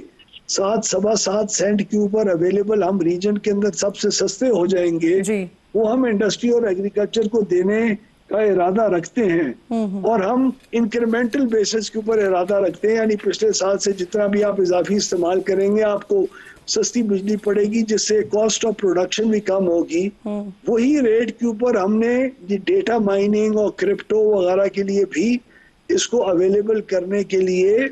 F: 7.7 सेंट के ऊपर अवेलेबल हम रीजन के अंदर सबसे सस्ते हो जाएंगे जी। वो हम इंडस्ट्री और एग्रीकल्चर को देने का इरादा रखते हैं, और हम इंक्रीमेंटल बेसिस के ऊपर इरादा रखते हैं, यानी पिछले साल से जितना भी आप इजाफी इस्तेमाल करेंगे आपको सस्ती बिजली पड़ेगी, जिससे कॉस्ट ऑफ प्रोडक्शन भी कम होगी। वही रेट के ऊपर हमने डेटा माइनिंग और क्रिप्टो वगैरह के लिए भी इसको अवेलेबल करने के लिए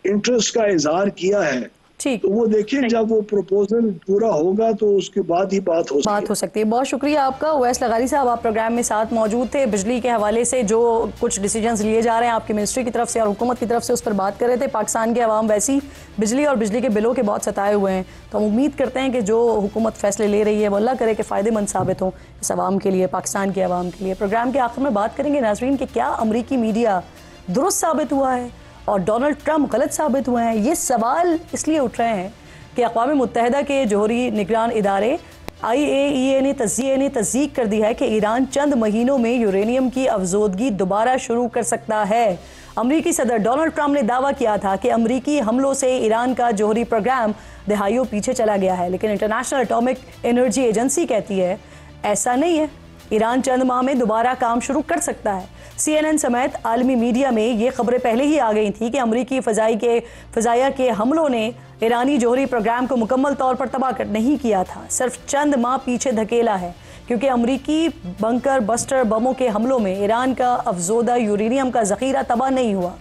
F: इंटरेस्ट का इजहार किया है।
A: ठीक,
F: तो वो देखिए जब वो प्रपोजल पूरा होगा तो उसके बाद ही बात हो
A: सकती है। बहुत शुक्रिया आपका उवैस लगारी साहब, आप प्रोग्राम में साथ मौजूद थे। बिजली के हवाले से जो कुछ डिसीजंस लिए जा रहे हैं आपकी मिनिस्ट्री की तरफ से और हुकूमत की तरफ से, उस पर बात कर रहे थे। पाकिस्तान के अवाम वैसी बिजली और बिजली के बिलों के बहुत सताए हुए हैं, तो हम उम्मीद करते हैं कि जो हुकूमत फैसले ले रही है वो अल्लाह करे कि फ़ायदेमंद साबित हो इस अवाम के लिए, पाकिस्तान के अवाम के लिए। प्रोग्राम के आखिर में बात करेंगे नाजरीन कि क्या अमरीकी मीडिया दुरुस्त साबित हुआ है और डोनाल्ड ट्रंप गलत साबित हुए हैं। ये सवाल इसलिए उठ रहे हैं कि अक़वाम मुत्तहिदा के जोहरी निगरान इदारे IAEA ने तस्दीक कर दी है कि ईरान चंद महीनों में यूरेनियम की अफजोदगी दोबारा शुरू कर सकता है। अमरीकी सदर डोनाल्ड ट्रंप ने दावा किया था कि अमरीकी हमलों से ईरान का जोहरी प्रोग्राम दहाइयों पीछे चला गया है, लेकिन इंटरनेशनल एटॉमिक एनर्जी एजेंसी कहती है ऐसा नहीं है, ईरान चंद माह में दोबारा काम शुरू कर सकता है। CNN समेत आलमी मीडिया में ये खबरें पहले ही आ गई थी कि अमरीकी फ़ज़ाइया के हमलों ने ईरानी जोहरी प्रोग्राम को मुकम्मल तौर पर तबाह नहीं किया था, सिर्फ चंद माह पीछे धकेला है, क्योंकि अमरीकी बंकर बस्टर बमों के हमलों में ईरान का अफजोदा यूरेनियम का ज़ख़ीरा तबाह नहीं हुआ।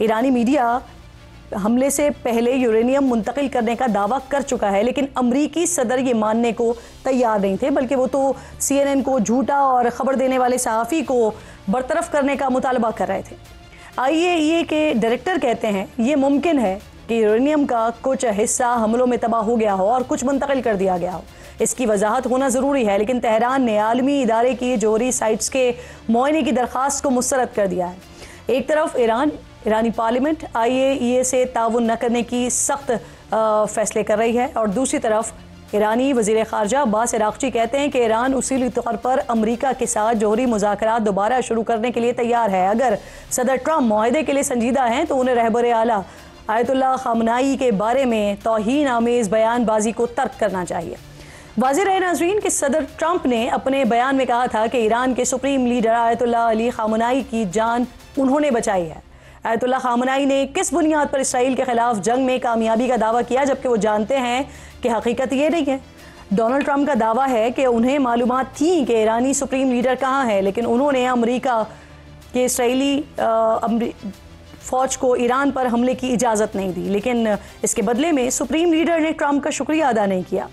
A: ईरानी मीडिया हमले से पहले यूरेनियम मुंतकिल करने का दावा कर चुका है, लेकिन अमरीकी सदर ये मानने को तैयार नहीं थे, बल्कि वो तो CNN को झूठा और ख़बर देने वाले सहाफ़ी को बरतरफ करने का मुतालबा कर रहे थे। IAEA के डायरेक्टर कहते हैं ये मुमकिन है कि यूरेनियम का कुछ हिस्सा हमलों में तबाह हो गया हो और कुछ मुंतकिल कर दिया गया हो। इसकी वजाहत होना ज़रूरी है, लेकिन तेहरान ने आलमी इदारे की जोहरी साइट्स के मुआयने की दरख्वास्त को मुस्तरद कर दिया है। एक तरफ ईरानी पार्लियामेंट IAEA से ताउन न करने की सख्त फैसले कर रही है और दूसरी तरफ ईरानी वज़ीर ख़ारजा अब्बास अराग़ची कहते हैं कि ईरान उसूली तौर पर अमरीका के साथ जोहरी मुज़ाकरात दोबारा शुरू करने के लिए तैयार है। अगर सदर ट्रंप मुआहदे के लिए संजीदा हैं तो उन्हें रहबर आला आयतुल्लाह ख़ामनाई के बारे में तौहीन आमेज़ बयानबाजी को तर्क करना चाहिए। वाज़ेह रहे नाज़रीन कि सदर ट्रंप ने अपने बयान में कहा था कि ईरान के सुप्रीम लीडर आयतुल्लाह अली ख़ामनाई की जान उन्होंने बचाई है। आयतुल्लाह ख़ामनाई ने किस बुनियाद पर इसराइल के खिलाफ जंग में कामयाबी का दावा किया, जबकि वो जानते हैं कि हकीकत ये नहीं है। डोनाल्ड ट्रंप का दावा है कि उन्हें मालूमात थी कि ईरानी सुप्रीम लीडर कहाँ है, लेकिन उन्होंने अमरीका के इसराइली फ़ौज को ईरान पर हमले की इजाज़त नहीं दी, लेकिन इसके बदले में सुप्रीम लीडर ने ट्रंप का शुक्रिया अदा नहीं किया।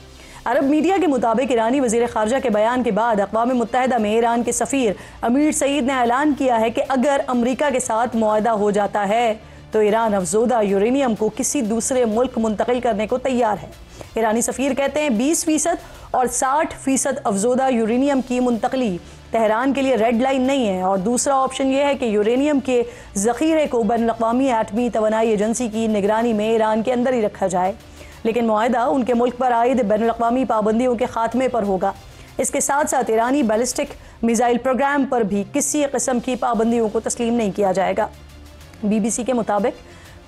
A: अरब मीडिया के मुताबिक ईरानी वज़ीर ख़ारजा के बयान के बाद अक़वाम मुत्तहिदा में ईरान के सफ़ीर अमीर सईद ने ऐलान किया है कि अगर अमरीका के साथ मुआहदा हो जाता है तो ईरान अफजोदा यूरेनियम को किसी दूसरे मुल्क मुंतकिल करने को तैयार है। ईरानी सफ़ीर कहते हैं 20% और 60% अफजोदा यूरेनियम की मुंतकली तेहरान के लिए रेड लाइन नहीं है, और दूसरा ऑप्शन यह है कि यूरेनियम के ज़ख़ीरे को बैनुल-अक़वामी एटमी तवानाई एजेंसी की निगरानी में ईरान के अंदर ही रखा जाए, लेकिन मुआहदा उनके मुल्क पर आयद बैनुल-अक़वामी पाबंदियों के खात्मे पर होगा। इसके साथ साथ ईरानी बैलिस्टिक मिसाइल प्रोग्राम पर भी किसी किस्म की पाबंदियों को तस्लीम नहीं किया जाएगा। BBC के मुताबिक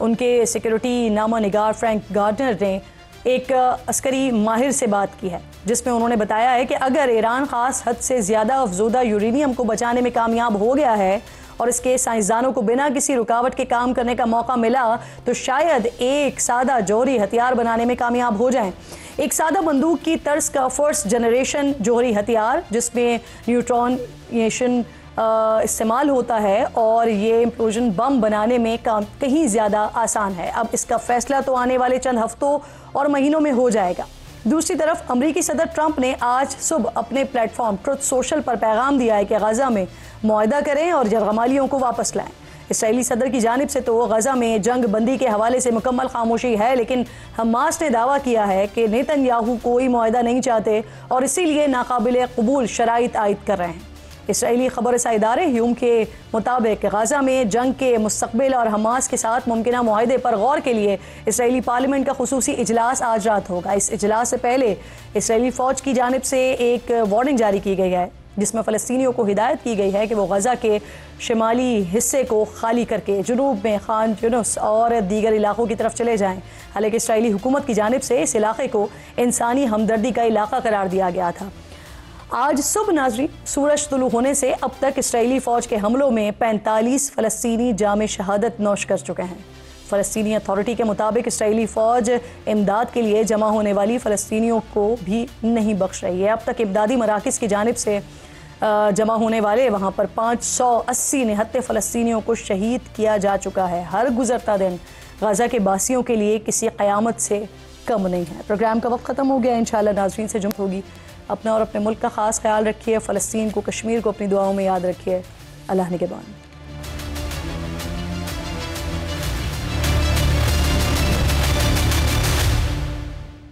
A: उनके सिक्योरिटी नामा निगार फ्रैंक गार्डनर ने एक अस्करी माहिर से बात की है, जिसमें उन्होंने बताया है कि अगर ईरान ख़ास हद से ज़्यादा अफजोदा यूरेनियम को बचाने में कामयाब हो गया है और इसके साइंसदानों को बिना किसी रुकावट के काम करने का मौका मिला तो शायद एक सादा जोहरी हथियार बनाने में कामयाब हो जाएं। एक सादा बंदूक की तर्ज का फर्स्ट जनरेशन जोहरी हथियार जिसमें न्यूट्रॉनेशन इस्तेमाल होता है और ये इम्प्लोजन बम बनाने में काम कहीं ज़्यादा आसान है। अब इसका फैसला तो आने वाले चंद हफ्तों और महीनों में हो जाएगा। दूसरी तरफ अमरीकी सदर ट्रंप ने आज सुबह अपने प्लेटफॉर्म ट्रुथ सोशल पर पैगाम दिया है कि गजा में मुआहदा करें और यरगमालियों को वापस लाएं। इसराइली सदर की जानिब से तो गजा में जंग बंदी के हवाले से मुकम्मल खामोशी है, लेकिन हमास ने दावा किया है कि नेतन्याहू कोई मुआहदा नहीं चाहते और इसीलिए नाकाबिल कबूल शराइत आयद कर रहे हैं। इसराइली खबर रसा इदारे ह्यूम के मुताबिक गजा में जंग के मुस्तकबिल और हमास के साथ मुमकिना मुआहदे पर गौर के लिए इसराइली पार्लियामेंट का खुसूसी इजलास आज रात होगा। इस इजलास से पहले इसराइली फ़ौज की जानिब से एक वार्निंग जारी की गई है, जिसमें फ़लस्तीनियों को हिदायत की गई है कि वो गजा के शिमाली हिस्से को खाली करके जुनूब में खान यूनुस और दीगर इलाकों की तरफ चले जाएं। हालांकि इसराइली हुकूमत की जानिब से इस इलाके को इंसानी हमदर्दी का इलाका करार दिया गया था। आज सुबह नाज़रीन सूरज तुलू होने से अब तक इसराइली फ़ौज के हमलों में 45 फ़लस्तीनी जाम शहादत नौश कर चुके हैं। फ़लस्तीनी अथॉरिटी के मुताबिक इसराइली फ़ौज इमदाद के लिए जमा होने वाली फ़लस्तीनियों को भी नहीं बख्श रही है। अब तक इमदादी मराकज़ की जानिब से जमा होने वाले वहाँ पर 580 निहत्ते फ़लस्तीनियों को शहीद किया जा चुका है। हर गुज़रता दिन गजा के बासियों के लिए किसी क़यामत से कम नहीं है। प्रोग्राम का वक्त ख़त्म हो गया। इंशाअल्लाह नाज़रीन से जुम्मत होगी। अपना और अपने मुल्क का ख़ास ख्याल रखिए। फ़लस्तीन को, कश्मीर को अपनी दुआओं में याद रखिए। अल्लाह निगहबान।